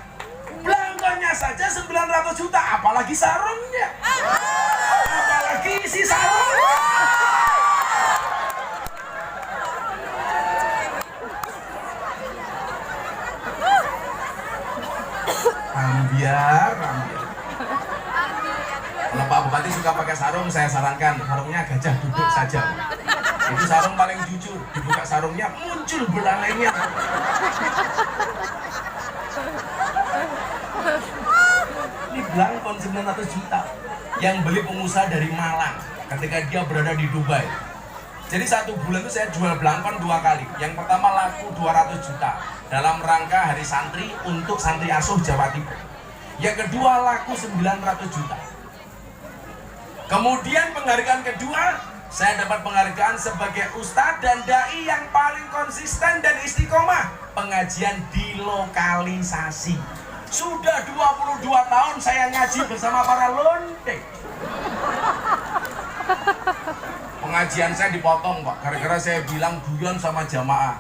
Belangkonnya saja 900 juta, apalagi sarungnya. Apalagi isi sarung. Ambiar. Kalau Pak Bupati suka pakai sarung, saya sarankan sarungnya gajah duduk saja. Itu sarung paling jujur. Dibuka sarungnya muncul belalainya. Ini belangkon 900 juta yang beli pengusaha dari Malang ketika dia berada di Dubai. Jadi 1 bulan itu saya jual belangkon 2 kali. Yang pertama laku 200 juta dalam rangka Hari Santri untuk Santri Asuh Jawa Timur. Yang kedua laku 900 juta. Kemudian penghargaan kedua, saya dapat penghargaan sebagai ustadz dan dai yang paling konsisten dan istiqomah pengajian di lokalisasi. Sudah 22 tahun saya ngaji bersama para lonte. Pengajian saya dipotong Pak, gara-gara saya bilang guyon sama jamaah.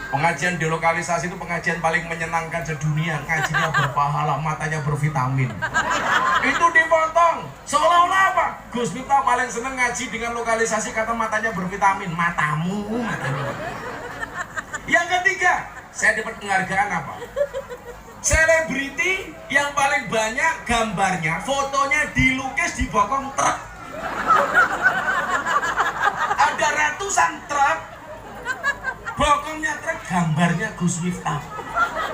Pengajian di lokalisasi itu pengajian paling menyenangkan sedunia. Ngajinya berpahala, matanya bervitamin. Itu dipotong. Seolah-olah apa? Gus Miftah paling seneng ngaji dengan lokalisasi, kata matanya bervitamin. Matamu. Yang ketiga, saya dapat penghargaan apa? Selebriti yang paling banyak gambarnya, fotonya dilukis di bokong truk. Ada ratusan truk, bokongnya truk gambarnya Gus Miftah.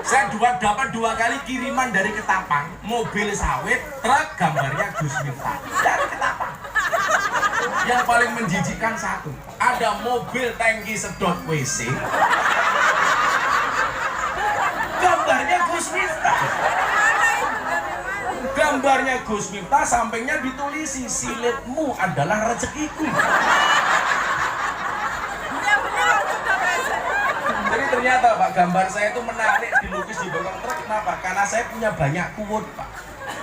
Saya dapat 2 kali kiriman dari Ketapang, mobil sawit, truk gambarnya Gus Miftah dari Ketapang. Yang paling menjijikkan satu, ada mobil tangki sedot WC, gambarnya Gus Miftah. Gambarnya Gus Miftah, sampingnya ditulisi silitmu adalah rezekiku. Jadi ternyata Pak, gambar saya itu menarik dilukis di belakang truk. Kenapa? Karena saya punya banyak quote Pak.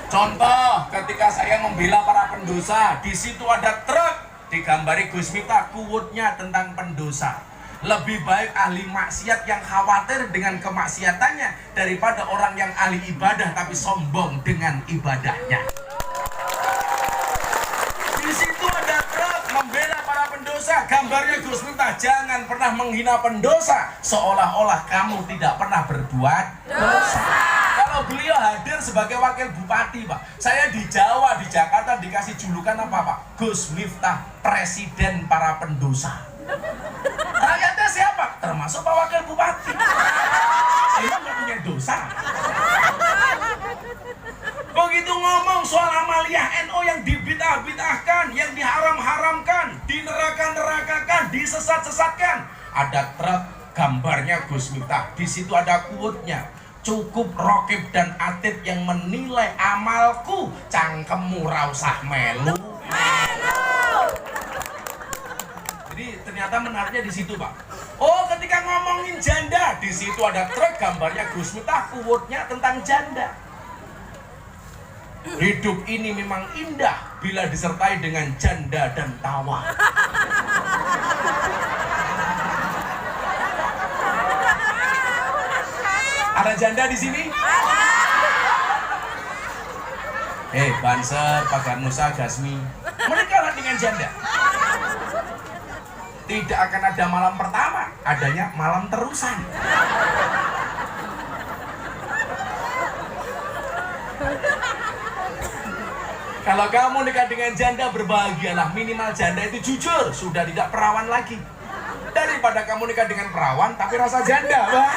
Contoh, ketika saya membela para pendosa, di situ ada truk digambari Gus Miftah, quote-nya tentang pendosa. Lebih baik ahli maksiat yang khawatir dengan kemaksiatannya daripada orang yang ahli ibadah tapi sombong dengan ibadahnya. Di situ ada truk membela para pendosa, gambarnya Gus Miftah, jangan pernah menghina pendosa seolah-olah kamu tidak pernah berbuat dosa. Kalau beliau hadir sebagai wakil bupati Pak, saya di Jawa, di Jakarta dikasih julukan apa Pak? Gus Miftah, presiden para pendosa. Rakyatnya siapa? Termasuk Pak Wakil Bupati. Saya nggak punya dosa. Begitu ngomong soal amaliyah NU yang dibid'ah-bid'ahkan, yang diharam-haramkan, dineraka-nerakakan, disesat-sesatkan, ada truk gambarnya Gus Miftah. Di situ ada quote-nya. Cukup Rokib dan Atid yang menilai amalku, cangkemmu ra usah melu. Jadi ternyata menariknya di situ Pak. Oh, ketika ngomongin janda, di situ ada truk gambarnya Gus Miftah, quote-nya tentang janda. Hidup ini memang indah bila disertai dengan janda dan tawa. Ada janda di sini? Banser, Pak Garnusa, Gasmi, menikahlah dengan janda. Tidak akan ada malam pertama, adanya malam terusan. Kalau kamu nikah dengan janda, berbahagialah. Minimal janda itu jujur, sudah tidak perawan lagi. Daripada kamu nikah dengan perawan tapi rasa janda. Wah.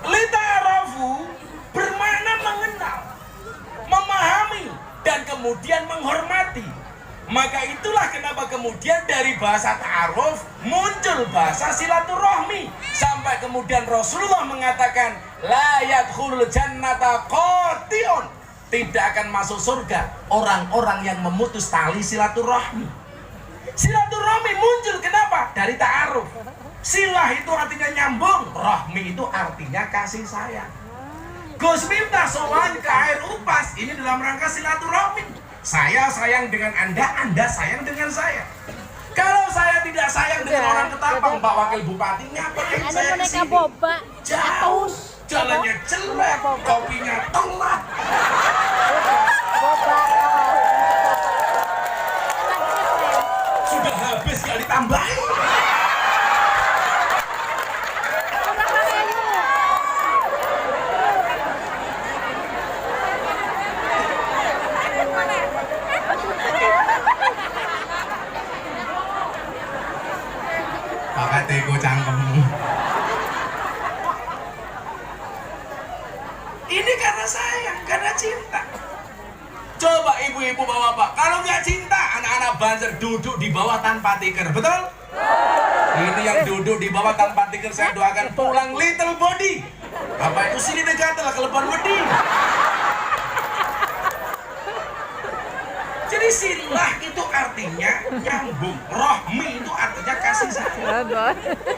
Lita'arafu bermakna mengenal, memahami, dan kemudian menghormati. Maka itulah kenapa kemudian dari bahasa ta'aruf muncul bahasa silaturahmi, sampai kemudian Rasulullah mengatakan la yadkhulul jannata qati'un, tidak akan masuk surga orang-orang yang memutus tali silaturahmi. Silaturahmi muncul kenapa? Dari ta'aruf. Silah itu artinya nyambung, rahmi itu artinya kasih sayang. Gus Miftah sowan ke air upas, ini dalam rangka silaturahmi. Saya sayang dengan Anda, Anda sayang dengan saya. Kalau saya tidak sayang dengan orang Ketapang, Pak Wakil Bupati, ngapain saya ke sini? Jauh, jalannya jelek, kopinya telat. Sudah habis gak ditambahin. Pakatiku cangkemmu. Ini karena sayang, karena cinta. Coba ibu-ibu bapak-bapak, kalau nggak cinta, anak-anak Banser duduk di bawah tanpa tikar, betul? Ini yang duduk di bawah tanpa tikar, saya doakan pulang little body. Apa itu sini dekat lah kelebihan wedi. Jadi silah itu artinya nyambung, rohmi itu artinya kasih sayang.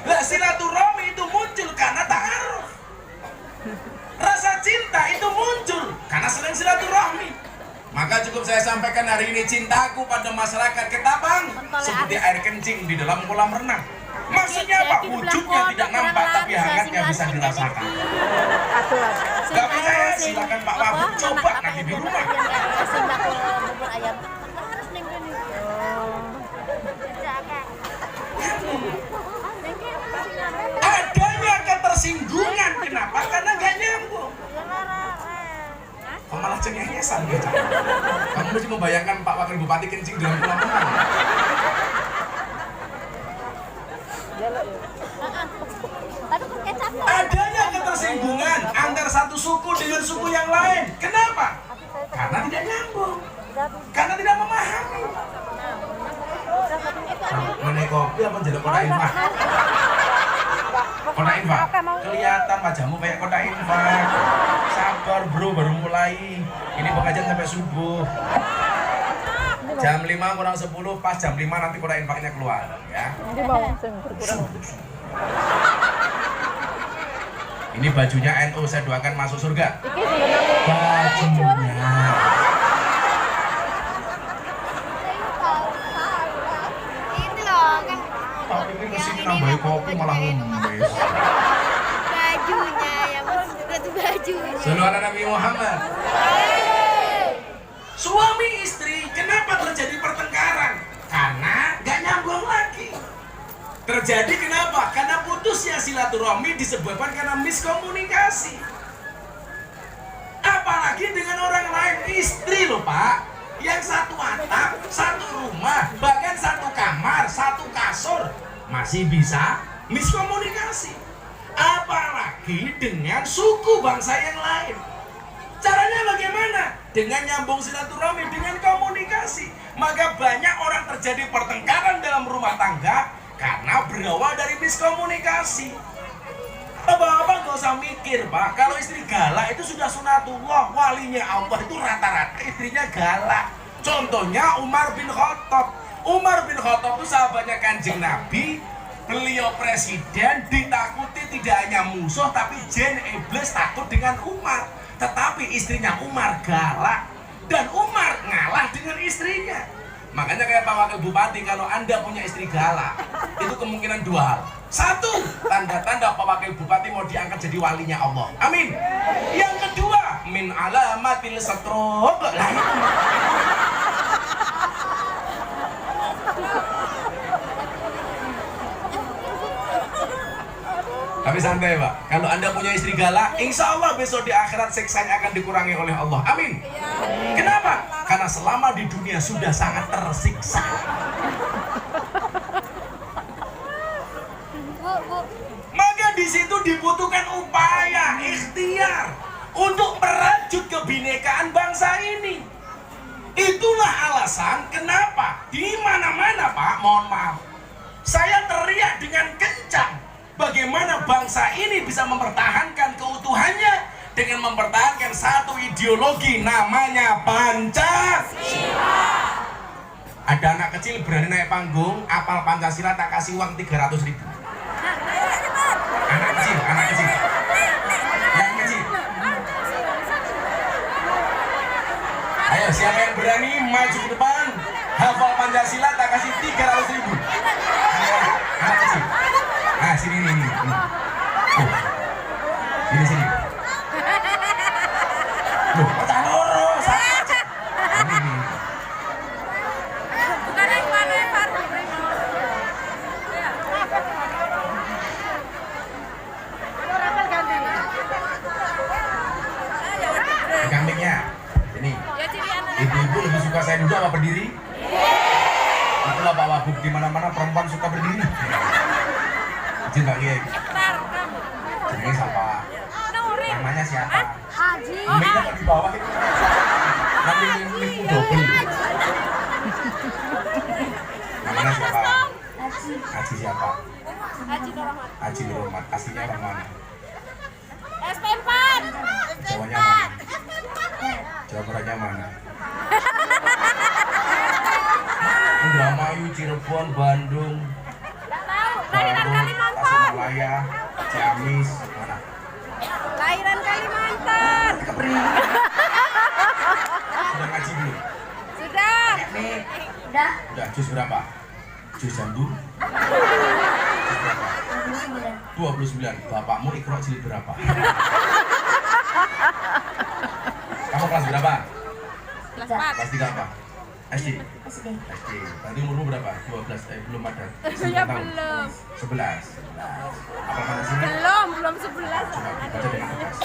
Nah, silaturahmi itu muncul karena ta'aruf. Rasa cinta itu muncul karena sering silaturahmi. Maka cukup saya sampaikan hari ini, cintaku pada masyarakat Ketapang seperti air kencing di dalam kolam renang. Maksudnya apa? Wujudnya tidak nampak tapi hangatnya bisa dirasakan. Gak percaya? Silakan Pak Wahab coba nanti di rumah. Adanya ketersinggungan, kenapa? Karena gak nyambung. Kamu malah cengengesan gitu. Kamu mesti membayangkan Pak Wakil Bupati kencing dalam kolam renang. Adanya ketersinggungan ketersinggungan antara satu suku dengan suku yang lain. Kenapa? Karena tidak nyambung, karena tidak memahami. Mana kopi apa jadi kota infak? Kota infak? Kelihatan wajahmu kayak kota infak. Sabar bro, baru mulai. Ini pengajian sampai subuh. Jam 5 kurang 10, pas jam 5 nanti kota infaknya keluar ya. Nanti bawang berkurang. Ini bajunya NU, saya doakan masuk surga. Iki sebenarnya Bajunya. Ini loh kan Tapi ini kesini nambahin kopi malah ngembes. bajunya yang maksud juga tuh bajunya. Sallu ala Nabi Muhammad. Suami istri, kenapa terjadi pertengkaran? Karena gak nyambung lagi. Terjadi kenapa? Karena putusnya silaturahmi disebabkan karena miskomunikasi. Apalagi dengan orang lain, istri loh Pak, yang satu atap, satu rumah, bahkan satu kamar, satu kasur, masih bisa miskomunikasi. Apalagi dengan suku bangsa yang lain. Caranya bagaimana? Dengan nyambung silaturahmi, dengan komunikasi. Maka banyak orang terjadi pertengkaran dalam rumah tangga karena berawal dari miskomunikasi. Bapak-bapak gak usah mikir Pak, kalau istri galak itu sudah sunatullah, walinya Allah itu rata-rata istrinya galak. Contohnya Umar bin Khattab. Umar bin Khattab itu sahabatnya Kanjeng Nabi. Beliau presiden, ditakuti tidak hanya musuh tapi jin iblis takut dengan Umar. Tetapi istrinya Umar galak dan Umar ngalah dengan istrinya. Makanya kayak Pak Wakil Bupati, kalau Anda punya istri galak, itu kemungkinan dua hal. Satu, tanda-tanda Pak Wakil Bupati mau diangkat jadi walinya Allah. Amin. Yang kedua, min alamatil stroke. Lah itu. Tapi santai Pak, kalau Anda punya istri galak, insya Allah besok di akhirat siksanya akan dikurangi oleh Allah. Amin. Kenapa? Karena selama di dunia sudah sangat tersiksa. Maka di situ dibutuhkan upaya, ikhtiar untuk merajut kebinekaan bangsa ini. Itulah alasan kenapa di mana-mana Pak, mohon maaf, saya teriak dengan kencang. Bagaimana bangsa ini bisa mempertahankan keutuhannya dengan mempertahankan satu ideologi namanya Pancasila. Ada anak kecil berani naik panggung, apal Pancasila tak kasih uang 300.000. Anak kecil, anak kecil. Yang kecil. Ayo, siapa yang berani maju ke depan, hafal Pancasila tak kasih 300.000. Anak kecil. Nah, sini nih. Oh. Sini. Loh, pecah loro, saja. Ini. Bukan yang mana yang baru. Kambingnya. Ini. Ibu-ibu lebih suka saya duduk apa berdiri? Itulah Pak Wagub, di mana-mana perempuan suka berdiri. Izin Pak Kiai. Jenenge siapa? Namanya siapa? Haji. Mic-nya kok di bawah itu. Nanti mic-mu double. Namanya siapa? Haji siapa? Haji Rahmat. Haji Rahmat. Aslinya orang mana? SP4. Jawanya mana? Jawa Baratnya mana? Indramayu, Cirebon, Bandung, Lahiran Kalimantan. Tasikmalaya, Ciamis, mana? Lahiran Kalimantan. Sudah ngaji belum? Sudah. Udah. Udah, jus berapa? Jus jambu? Jus berapa? 29. Bapakmu Iqra jilid berapa? Kamu kelas berapa? Kelas 4. Kelas 3 apa? SD? SD. SD. Berarti umurmu berapa? 12, belum ada. Ya 9 tahun. belum. 11. Apa mana sini? Belum 11. Coba baca dengan tegas.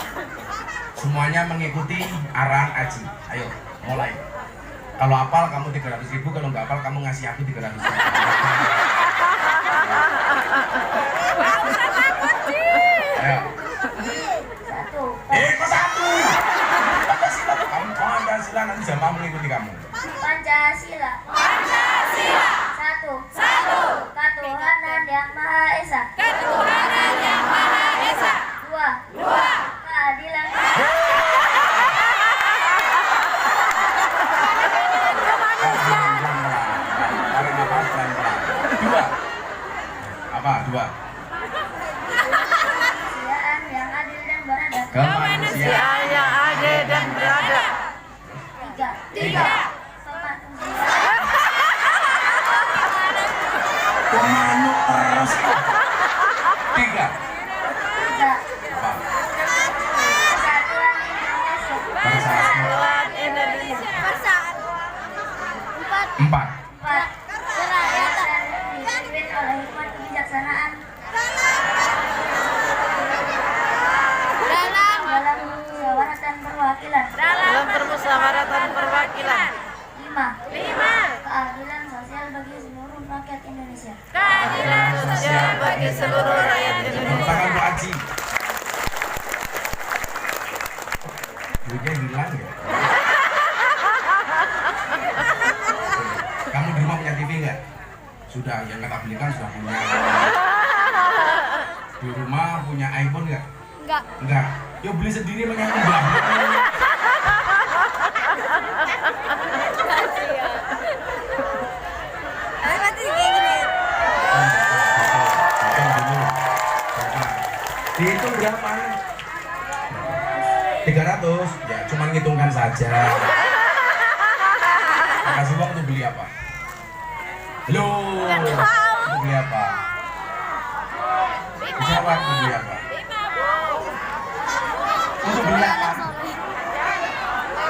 Semuanya mengikuti arahan Aji. Ayo, mulai. Kalau hafal kamu 300.000, kalau nggak hafal kamu ngasih aku 300.000. Ayo. Pancasila, nanti jamaah mengikuti kamu. Pancasila. Satu. Ketuhanan yang Maha Esa. Dua. Keadilan. Tarik nafas pelan-pelan. Dua. Apa? Dua. Kemanusiaan yang adil dan beradab. Kemanusiaan yang adil dan beradab. Tiga. Kemanusiaan. Pemanu terus. Tiga. Apa? Persatuan Indonesia. Persatuan. Indonesia. Empat. Kerakyatan dipimpin oleh hikmat kebijaksanaan. Dalam musyawarah dan perwakilan. Dalam permusyawaratan perwakilan. Lima. Keadilan sosial bagi seluruh rakyat Indonesia. Keadilan sosial bagi seluruh rakyat Indonesia. Tangan Bu Aji. Duitnya hilang ya. Kamu di rumah punya TV nggak? Sudah, yang kata belikan sudah punya. Di rumah punya iPhone nggak? Enggak. Yo beli sendiri banyak uang. Dihitung berapa? 300. Ya, cuma ngitungkan saja. Kasih uang untuk beli apa? Loh, untuk beli apa? Jawab, untuk beli apa? Untuk beli apa?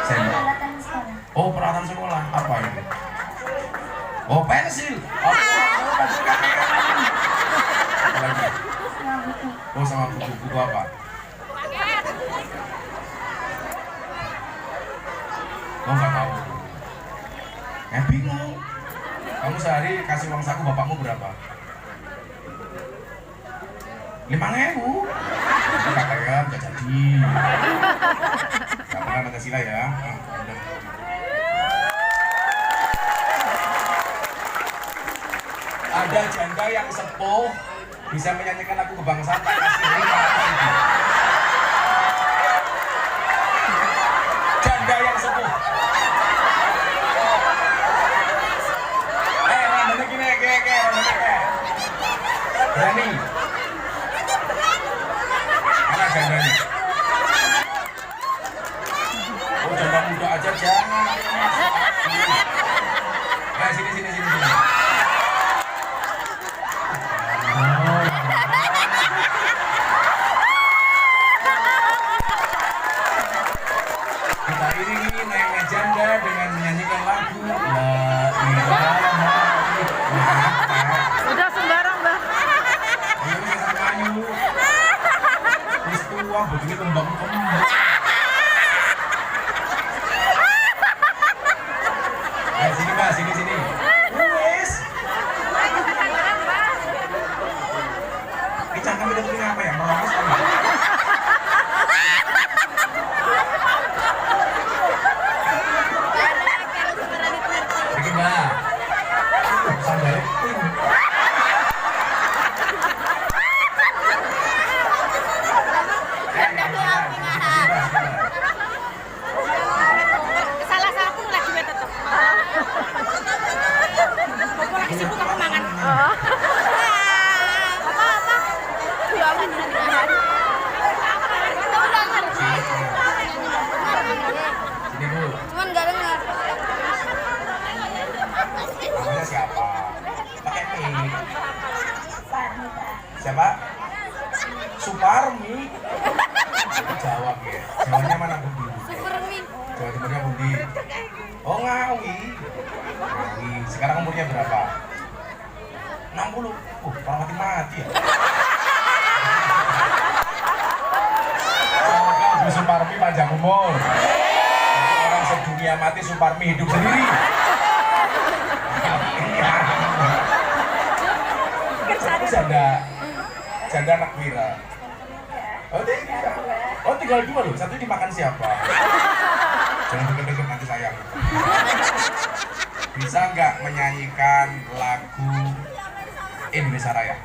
Sendok. Peralatan sekolah. Oh, peralatan sekolah. Apa ini? Oh, pensil. Oh, pensil KPM. Apa lagi? Oh, sama buku apa? Oh, nggak tahu. Bingung. Kamu sehari kasih uang saku bapakmu berapa? 5.000. KPM nggak jadi. Nggak pernah Pancasila ya. Ada janda yang sepuh bisa menyanyikan lagu kebangsaan tak kasih 5.000. Janda yang sepuh. Rambutnya gini, rambutnya. Berani. Mana jandanya? Oh, janda muda aja jangan. Nah, sini. Kita iringi naiknya janda dengan menyanyikan lagu La ilaha illallah. Udah sembarang, Mbak. Ayo saya kayu. Wis tua begini kembang-kembang. Sini Mbak, sini. Wis. Cangkem itu punya apa ya? Merongos apa? Bikin Mbak. Sandalnya pink. Salah satu lagi tetap. Pokoknya lagi sibuk aku mangan. Apa? Sini Bu. Cuman gak dengar. Namanya siapa? Pakai P. Siapa? Suparmi. Jawab ya. Jawabnya mana Budi? Supermi. Jawa Timurnya Budi. Oh Ngawi. Sekarang umurnya berapa? 60. Orang mati ya. Semoga Bu Suparmi panjang umur. Orang sedunia mati, Suparmi hidup sendiri. Satu janda anak Wira. Oh tinggal dua loh. Satu dimakan siapa? Jangan deket-deket nanti sayang. Bisa nggak menyanyikan lagu Indonesia Raya?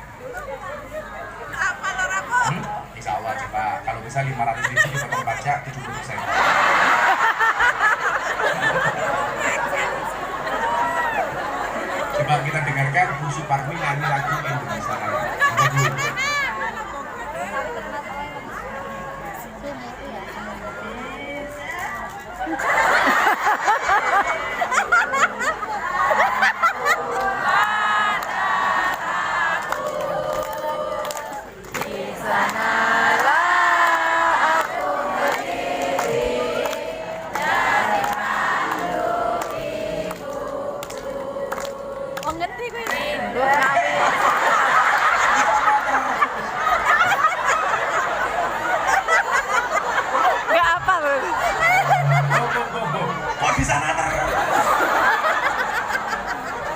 Insya Allah coba. Kalau bisa 500.000 kita membaca 70%. Coba kita dengarkan Bu Suparmi nyanyi lagu Indonesia Raya. Oh ngerti gue ini. Gak apa loh. Kok bisa nana?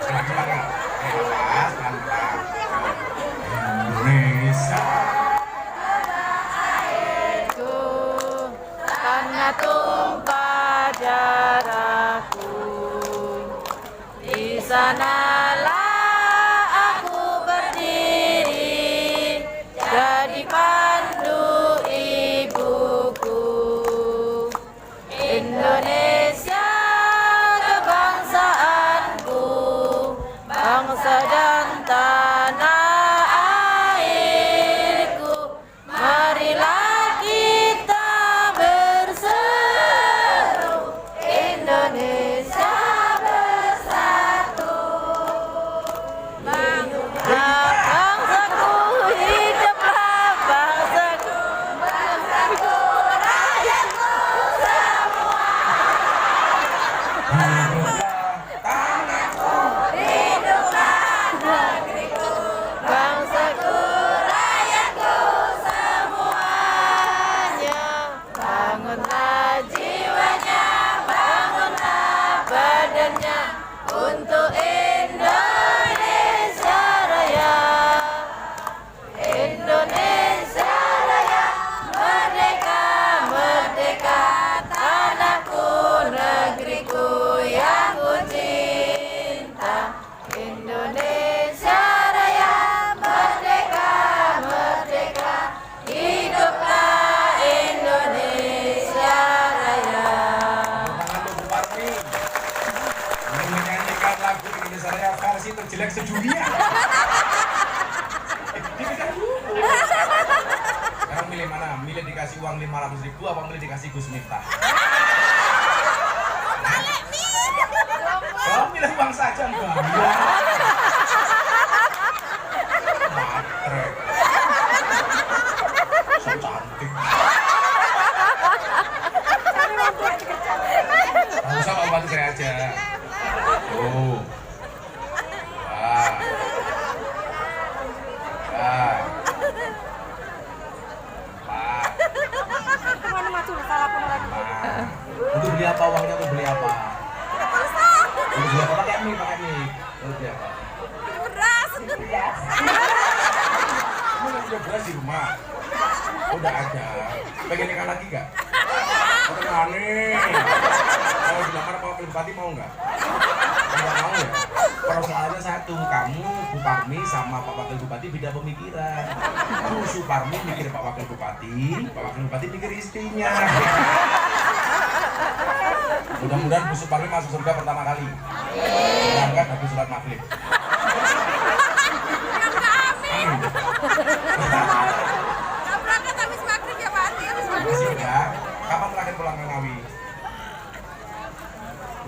Silakan. Indonesia. Ku karena tumpah darahku. Di sanalah aku berdiri, jadi pandu ibuku. Indonesia kebangsaanku, bangsa dan tanah airku. Marilah kita berseru, Indonesia bersatu. Bangsaku hiduplah, bangsaku, bangsaku, rakyatku semua. Hiduplah negeriku, bangsaku, rakyatku semuanya. Bangunlah jiwanya, bangunlah badannya untuk Indonesia Raya. Indonesia Raya, merdeka, merdeka, tanahku, negeriku yang ku cinta. Indonesia Raya, merdeka, merdeka, hiduplah Indonesia Raya. Tangan Bu Parmi menyanyikan lagu Indonesia Raya versi terjelek sedunia. Sekarang milih mana? Milih dikasih uang 500.000 apa milih dikasih Gus Miftah? Oh, milih uang saja enggak? Matre. So cantik. Nggak usah Pak, bantu saya aja. Oh. Wah. Wah. Untuk beli apa uangnya? Untuk beli apa? Untuk beli apa? Pakai mie. Untuk beli apa? Beras. Kamu nggak punya beras di rumah? Oh, udah ada. Pengen ikan lagi nggak? Pengen aneh. Kalau dilamar sama Wakil Bupati mau nggak? Nggak mau ya? Persoalannya satu, kamu Bu Parmi sama Pak Wakil Bupati beda pemikiran. Bu Suparmi mikir Pak Wakil Bupati mikir istrinya. Mudah-mudahan Bu Suparmi masuk surga pertama kali. Berangkat habis sholat maghrib. Amin. Berangkat habis maghrib ya Pak. Masih ya? Kapan terakhir pulang ke Ngawi?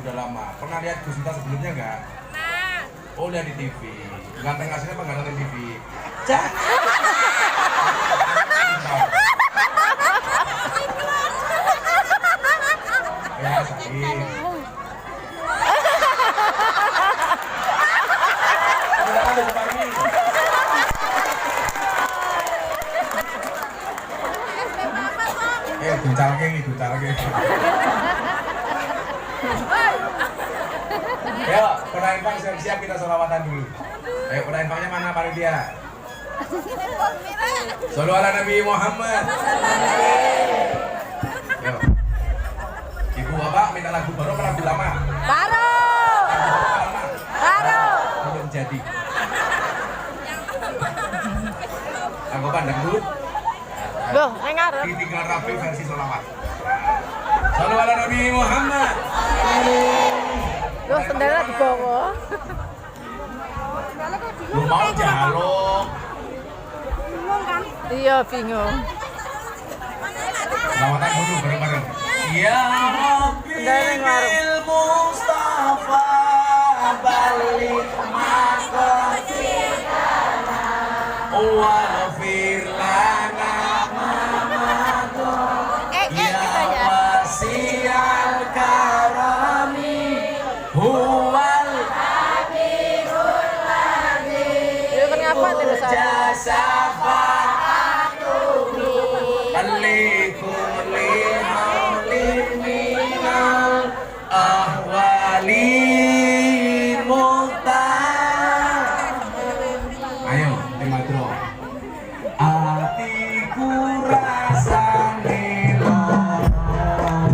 Udah lama. Pernah lihat Gus Miftah sebelumnya nggak? Nah, Oh, lihat di TV. Ganteng aslinya apa nggak nonton TV? Cak. Ya, sakit. Udah ada Bu Parmi. Ducal lagi. Ayo, penampang siap-siap kita sholawatan dulu. Ayo, penampangnya mana panitia? Shollu ala Nabi Muhammad. Yo. Ibu bapak minta lagu baru apa lagu lama? Baru. Baru. Belum jadi. Aku pandang dulu. Loh, neng ngarep. Ditinggal rapi versi solawat. Sallu ala Nabi Muhammad. Loh, sendalnya dibawa. Lu mau jaluk. Iya, bingung. Lawatan dulu bareng-bareng. Ya Rabbil Mustafa balik maqasidana waghfir lana ya wasi'al karami huwal habibul ladzi Yuk, kenapa tidak salah? jasafa'atuhu likulli haulin minal ahwali muhtar. Ayo, Dematro. Atiku rasane lara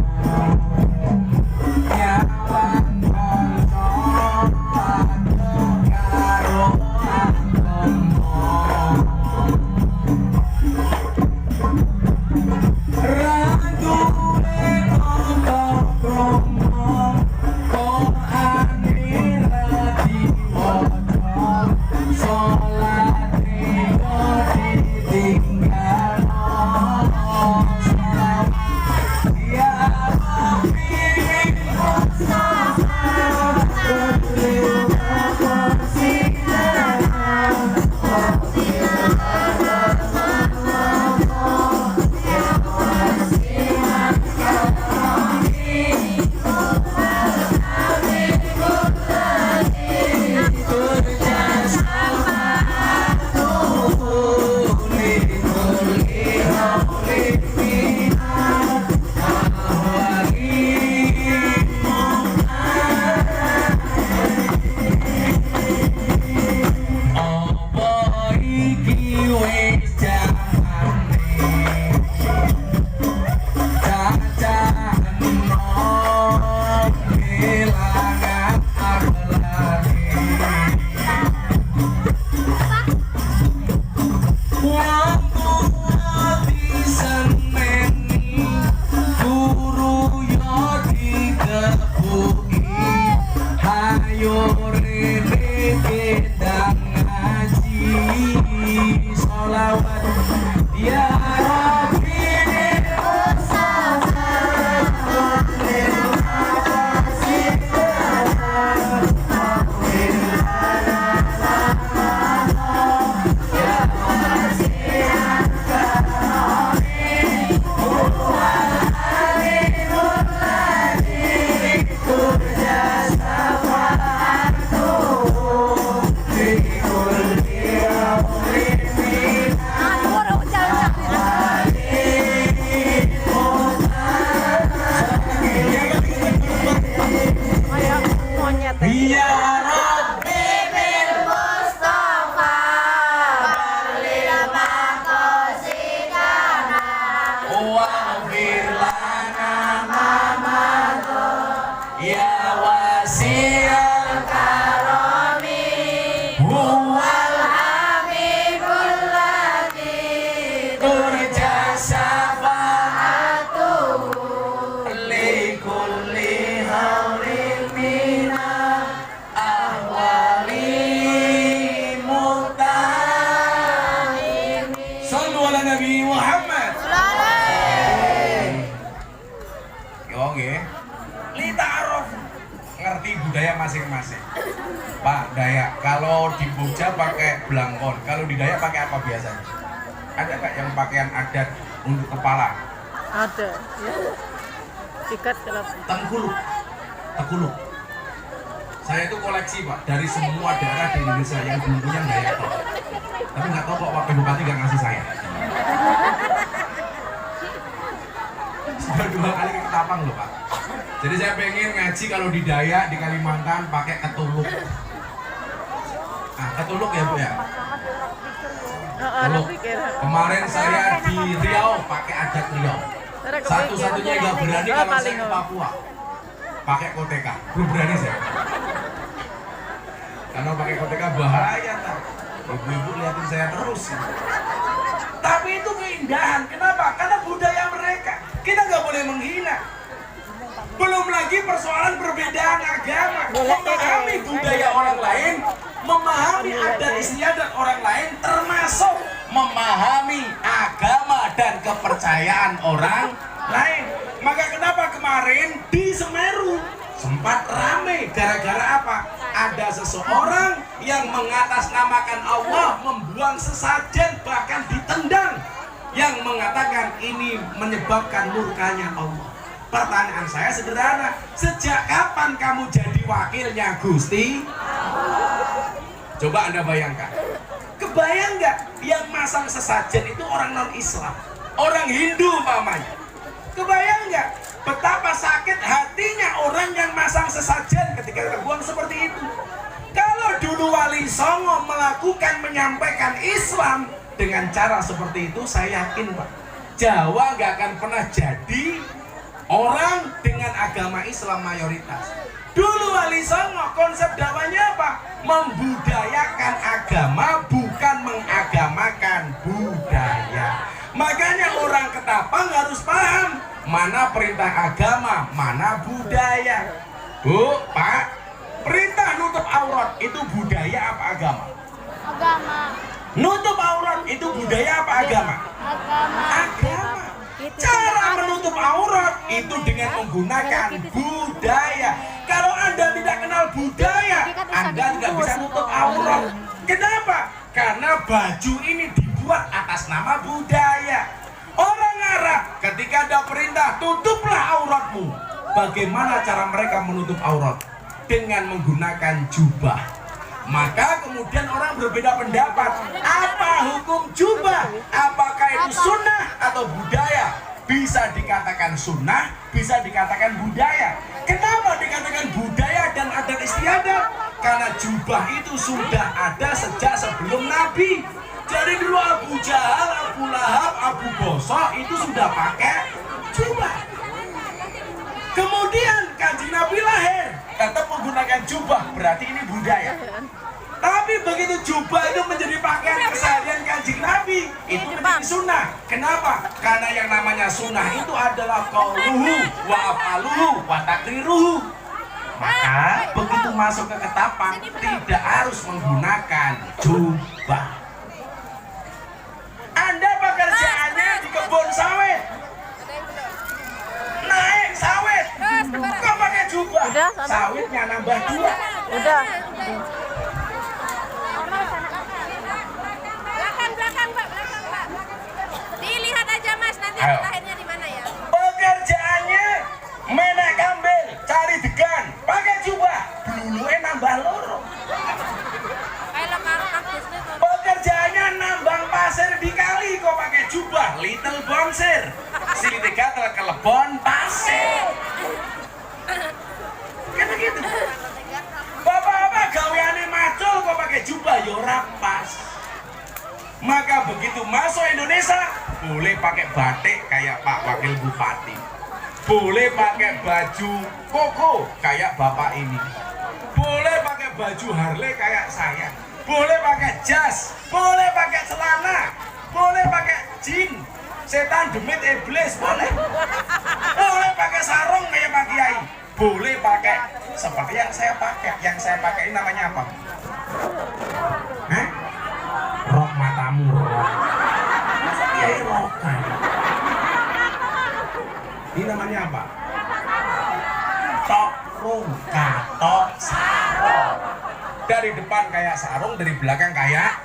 nyawan kanca karo angkama ragune kok kromo Quran radi waca salate kok ditinggal ya Rabbi apa iki wis jamane cacahno kelangan akhlake wong tua diseneni guru yo dikepuki hayo rene kedang ngaji sholawat ya Rabbi Ayo, monyet. ya Rabbi bil Mustafa balil maqasidana waghfir lana ya wasi'al karami huwal habibul ladzi turja atuhu likulli haulin minal ahwali muhtar. Sallu ala Nabi Muhammad. Yo nggih. Litarof ngerti budaya masing-masing. Pak Dayak, kalau di Jogja pakai blangkon, kalau di Dayak pakai apa biasanya? Ada nggak yang pakaian adat untuk kepala? Ada. Ya. Ikat kelap. Tengkuluk, tekuluk. Saya itu koleksi Pak dari semua daerah di Indonesia yang belum punya Dayak Tok. Tapi nggak tahu kok Wakil Bupati nggak ngasih saya. Sudah 2 kali ke Ketapang loh Pak. Jadi saya pengen ngaji kalau di Dayak di Kalimantan pakai ketuluk. Nah, ketuluk ya Bu ya. Ketuluk. Kemarin saya di Riau pakai adat Riau. Satu-satunya yang nggak berani kalau saya ke Papua. pakai koteka. Belum berani saya. Karena pakai koteka bahaya tak. Ibu-ibu liatin saya terus. Tapi itu keindahan. Kenapa? Karena budaya mereka. Kita nggak boleh menghina. Belum lagi persoalan perbedaan agama. Memahami budaya orang lain, memahami adat istiadat orang lain, termasuk memahami agama dan kepercayaan orang lain. Maka kenapa kemarin di Semeru sempat rame gara-gara apa? Ada seseorang yang mengatasnamakan Allah, membuang sesajen, bahkan ditendang, yang mengatakan ini menyebabkan murkanya Allah. Pertanyaan saya sederhana, sejak kapan kamu jadi wakilnya Gusti? Coba Anda bayangkan. Kebayang nggak yang masang sesajen itu orang non-Islam, orang Hindu umpamanya? Kebayang nggak betapa sakit hatinya orang yang masang sesajen ketika terbuang seperti itu? Kalau dulu Wali Songo melakukan menyampaikan Islam dengan cara seperti itu, saya yakin Pak, Jawa nggak akan pernah jadi orang dengan agama Islam mayoritas. Dulu Wali Songo konsep dakwahnya apa? Membudayakan agama, bukan mengagamakan budaya. Makanya orang Ketapang harus paham mana perintah agama, mana budaya. Bu, Pak, perintah nutup aurat itu budaya apa agama? Agama. Nutup aurat itu budaya apa agama? Agama. Agama. Cara menutup aurat itu dengan menggunakan budaya. Kalau Anda tidak kenal budaya, Anda tidak bisa nutup aurat. Kenapa? Karena baju ini dibuat atas nama budaya. Orang Arab ketika ada perintah tutuplah auratmu, bagaimana cara mereka menutup aurat? Dengan menggunakan jubah. Maka kemudian orang berbeda pendapat, apa hukum jubah? Apakah itu sunnah atau budaya? Bisa dikatakan sunnah, bisa dikatakan budaya. Kenapa dikatakan budaya dan adat istiadat? Karena jubah itu sudah ada sejak sebelum Nabi. Jadi dulu Abu Jahal, Abu Lahab, Abu Bosok itu sudah pakai jubah. Kemudian Kanjeng Nabi lahir, tetap menggunakan jubah, berarti ini budaya. Tapi begitu jubah itu menjadi pakaian keseharian Kanjeng Nabi, itu menjadi sunnah. Kenapa? Karena yang namanya sunnah itu adalah qauluhu wa afaluhu wa takriruhu. Maka begitu masuk ke Ketapang tidak harus menggunakan jubah. Anda pekerjaannya di kebun sawit, naik sawit, kok pakai jubah? Udah, Sawitnya nambah 2. Udah. Belakang, Pak. Dilihat aja, Mas, nanti Ayo. lahirnya di mana ya? Pekerjaannya menek kambing, cari degan, pakai jubah, belulunya nambah loro. Kayak karo kaktus itu. Pekerjaannya nambang pasir di kali, kok pakai jubah, little bonsir. Si tiga telah kelebon pasir. Kan begitu. Bapak-bapak gaweane macul kok pakai jubah, ya ora pas. Maka begitu masuk Indonesia, boleh pakai batik kayak Pak Wakil Bupati, boleh pakai baju koko kayak bapak ini, boleh pakai baju Harley kayak saya, boleh pakai jas, boleh pakai celana, boleh pakai jin, setan demit iblis, boleh pakai sarung kayak Pak Kiai, boleh pakai seperti yang saya pakai. Yang saya pakai ini namanya apa? Hah? Rok matamu, rok. Masa Kiai rokan? Ini namanya apa? Tok rung, katok sarung. Dari depan kayak sarung, dari belakang kayak.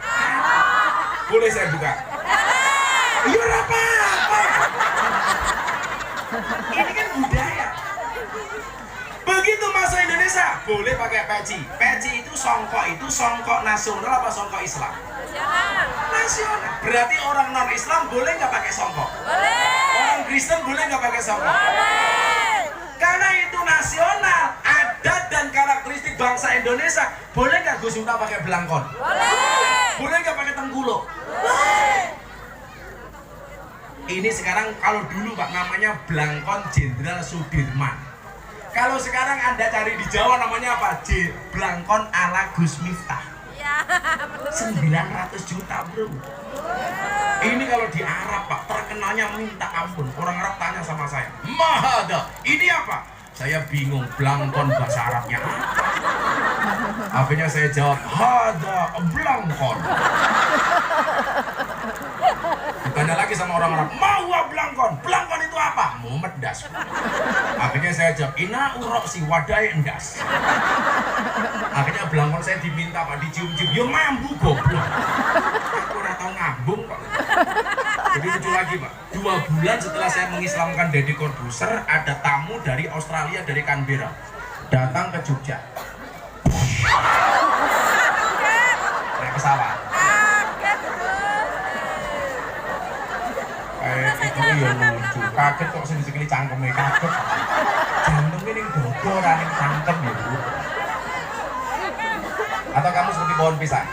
Boleh saya buka? Iya apa-apa. Ini kan budaya. Begitu masuk Indonesia, boleh pakai peci. Peci itu songkok nasional apa songkok Islam? Nasional. Berarti orang non Islam boleh nggak pakai songkok? Boleh. Orang Kristen boleh nggak pakai songkok? Boleh. Karena itu nasional, adat dan karakteristik bangsa Indonesia. Boleh nggak Gus Miftah pakai belangkon? Boleh. Boleh nggak pakai tengkuluk? Boleh. Ini sekarang kalau dulu Pak namanya belangkon Jenderal Sudirman. Kalau sekarang Anda cari di Jawa namanya apa? Blangkon ala Gus Miftah. Iya, 900 juta bro. Ini kalau di Arab Pak, terkenalnya minta ampun. Orang Arab tanya sama saya, Mahada, ini apa? Saya bingung, blangkon bahasa Arabnya apa? Akhirnya saya jawab, Hada blangkon. Ditanya lagi sama orang Arab, Mawa blangkon, blangkon itu apa? Mumet das. Akhirnya saya jawab, Ina urok si wadai endas. Akhirnya belangkon saya diminta Pak, dicium-cium, yo mambu goblok. Aku udah tahu ngambung kok. Jadi lucu lagi Pak, 2 bulan setelah saya mengislamkan Deddy Corbuzier, ada tamu dari Australia, dari Canberra, datang ke Jogja. Naik pesawat. Itu ya lucu, kaget kok sing disekeli cangkeme kaget. Jantung ini dodo ora ning cangkem ya Bu. Atau kamu seperti pohon pisang,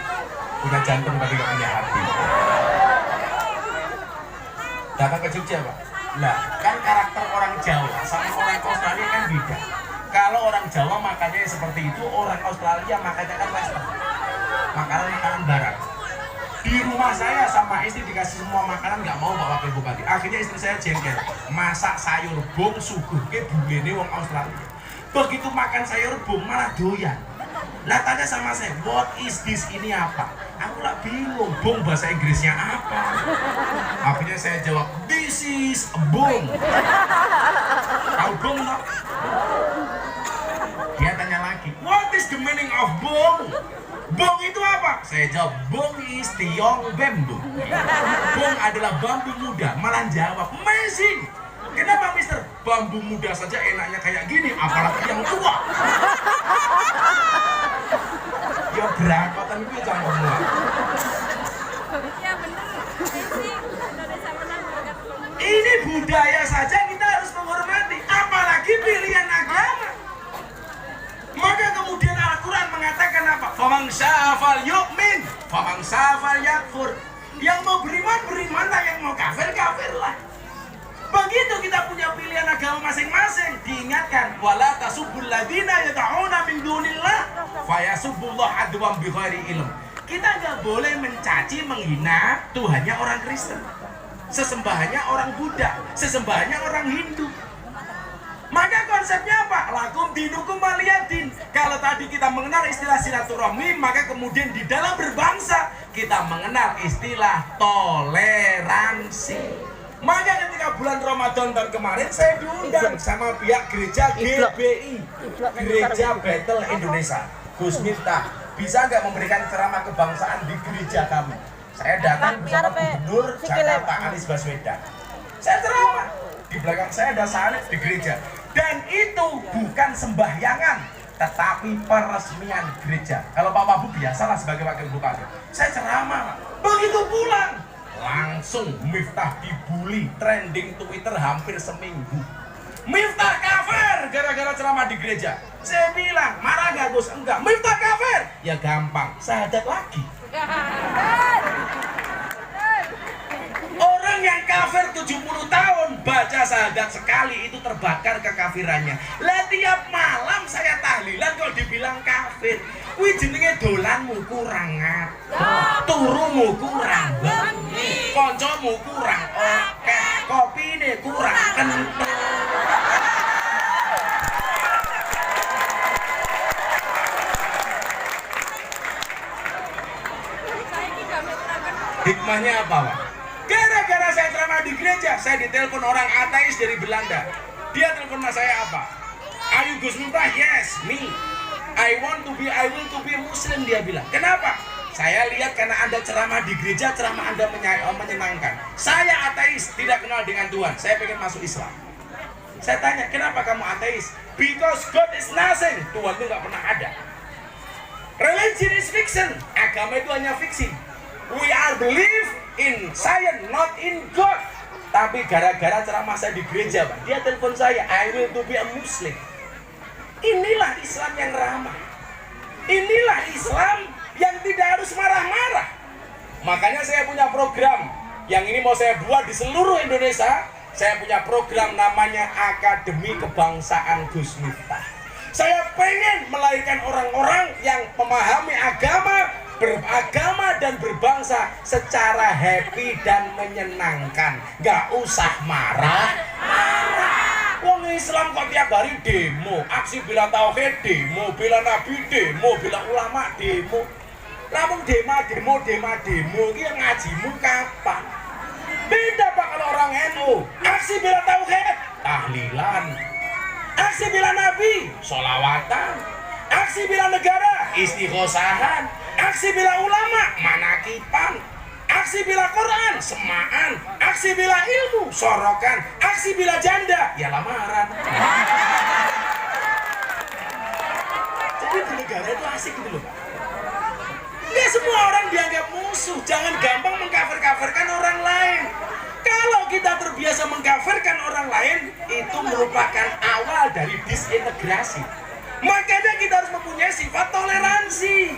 punya jantung tapi gak punya hati. Datang ke Jogja Pak. Nah, kan karakter orang Jawa sama orang Australia kan beda. Kalau orang Jawa makannya seperti itu, orang Australia makannya kan western, makanan barat. Di rumah saya sama istri dikasih semua makanan, nggak mau Pak Wakil Bupati. Akhirnya istri saya jengkel, masak sayur bung suguhke bulene wong Australia. Begitu makan sayur bung malah doyan. Lah tanya sama saya, what is this, ini apa? Aku lah bingung, bung bahasa Inggrisnya apa? Akhirnya saya jawab, this is bung. Tahu bung tak? Dia tanya lagi, what is the meaning of bung? Bung itu apa? Saya jawab, bung is the young bamboo. Bung adalah bambu muda. Malah jawab, amazing. Kenapa mister? Bambu muda saja enaknya kayak gini, apalagi yang tua. Ya berangkatan itu cangkemnya. Iya bener. Indonesia menang berkat ekonomi. Ini budaya saja kita harus menghormati, apalagi pilihan agama. Maka kemudian Al-Quran mengatakan apa? Faman syafal yu'min, faman syafal yakfur. Yang mau beriman, berimanlah. Yang mau kafir, kafirlah. Begitu kita punya pilihan agama masing-masing, diingatkan, wala tasubbul ladina yad'una min dunillah fayasubbullah adwan bighairi ilm. Kita nggak boleh mencaci, menghina Tuhannya orang Kristen, sesembahannya orang Buddha, sesembahannya orang Hindu. Maka konsepnya apa? Lakum dinukum waliyadin. Kalau tadi kita mengenal istilah silaturahmi, maka kemudian di dalam berbangsa kita mengenal istilah toleransi. Maka ketika bulan Ramadan tahun kemarin saya diundang sama pihak gereja GBI, Gereja Battle Indonesia, Gus Miftah, bisa nggak memberikan ceramah kebangsaan di gereja kami? Saya datang bersama Gubernur Jakarta Anies Baswedan. Saya ceramah, di belakang saya ada salib di gereja. Dan itu bukan sembahyangan, tetapi peresmian gereja. Kalau Pak Wabu biasalah sebagai wakil bupati. Saya ceramah, begitu pulang langsung Miftah dibully, trending Twitter hampir seminggu. Miftah kafir gara-gara ceramah di gereja. Saya bilang, marah gak Gus? Enggak. Miftah kafir? Ya gampang, syahadat lagi. Orang yang kafir 70 tahun baca syahadat sekali itu terbakar kekafirannya. Lah tiap malam saya tahlilan kok dibilang kafir. Kuwi jenenge dolanmu kurang ngatur, turumu kurang bengi, kancamu kurang akeh, kopine kurang kental. Hikmahnya apa Pak? Gara-gara saya ceramah di gereja, saya ditelepon orang ateis dari Belanda. Dia telepon saya apa? Are you Gus Miftah? Yes, me. I will to be Muslim, dia bilang. Kenapa? Saya lihat karena Anda ceramah di gereja, ceramah Anda menyenangkan. Saya ateis, tidak kenal dengan Tuhan. Saya pengen masuk Islam. Saya tanya, kenapa kamu ateis? Because God is nothing. Tuhan itu nggak pernah ada. Religion is fiction. Agama itu hanya fiksi. We are believe in science, not in God. Tapi gara-gara ceramah saya di gereja, Pak, dia telepon saya, I will to be a Muslim. Inilah Islam yang ramah. Inilah Islam yang tidak harus marah-marah. Makanya saya punya program yang ini mau saya buat di seluruh Indonesia. saya punya program namanya Akademi Kebangsaan Gus Miftah. Saya pengen melahirkan orang-orang yang memahami agama, beragama dan berbangsa secara happy dan menyenangkan. Gak usah marah. Wong Islam kok tiap hari demo, aksi bela tauhid demo, bela nabi demo, bela ulama demo. Lamun demo, iki ngajimu kapan? Beda Pak kalau orang NU, aksi bela tauhid, tahlilan. Aksi bela nabi, sholawatan. Aksi bela negara, istighosahan. Aksi bela ulama, manakipan. Aksi bela Quran, semaan. Aksi bela ilmu, sorokan. Aksi bela janda, ya lamaran. Jadi di negara itu asik gitu loh Pak. Nggak semua orang dianggap musuh. Jangan gampang mengkafir-kafirkan orang lain. Kalau kita terbiasa mengkafirkan orang lain, itu merupakan awal dari disintegrasi. Makanya kita harus mempunyai sifat toleransi.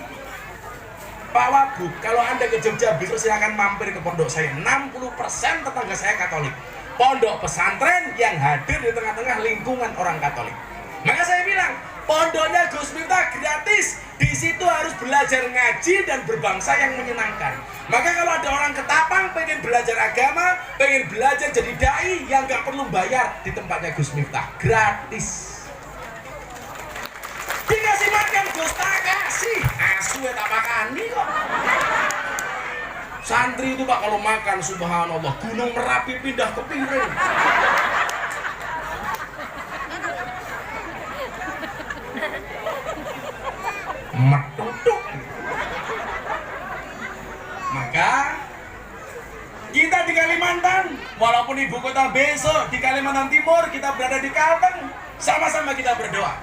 Pak Wagub, kalau Anda ke Jogja besok silahkan mampir ke pondok saya. 60% tetangga saya Katolik. Pondok pesantren yang hadir di tengah-tengah lingkungan orang Katolik. Maka saya bilang, pondoknya Gus Miftah gratis. Di situ harus belajar ngaji dan berbangsa yang menyenangkan. Maka kalau ada orang Ketapang pengen belajar agama, pengen belajar jadi dai yang gak perlu bayar di tempatnya Gus Miftah, gratis. Dikasih makan Gus tak kasih, asu ya tak makani kok. Santri itu Pak kalau makan subhanallah gunung Merapi pindah ke piring. Metuduk. Maka kita di Kalimantan, walaupun ibu kota besok di Kalimantan Timur, kita berada di Kalteng, sama-sama kita berdoa.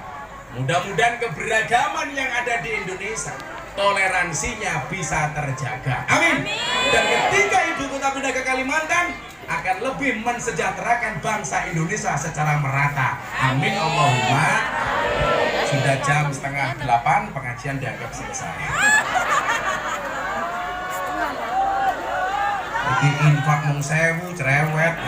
Mudah-mudahan keberagaman yang ada di Indonesia, toleransinya bisa terjaga. Amin. Dan ketika ibu kota pindah ke Kalimantan, akan lebih mensejahterakan bangsa Indonesia secara merata. Amin Allahumma. Sudah jam 7:30, pengajian dianggap selesai. Jadi infak mung sewu cerewet.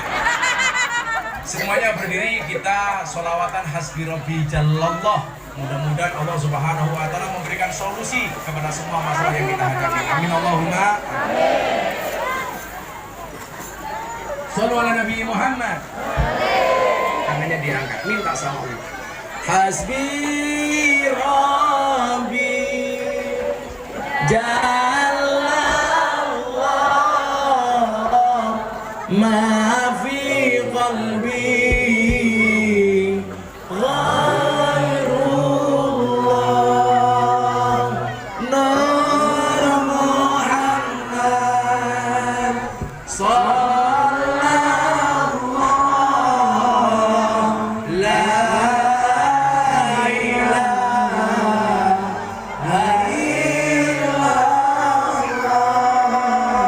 Semuanya berdiri, kita sholawatan hasbi rabbi jallallah. Mudah-mudahan Allah Subhanahu wa Ta'ala memberikan solusi kepada semua masalah yang kita hadapi. Amin Allahumma. Amin. Shallu ala Nabi Muhammad. Tangannya diangkat, minta sama Allah. Hasbi rabbi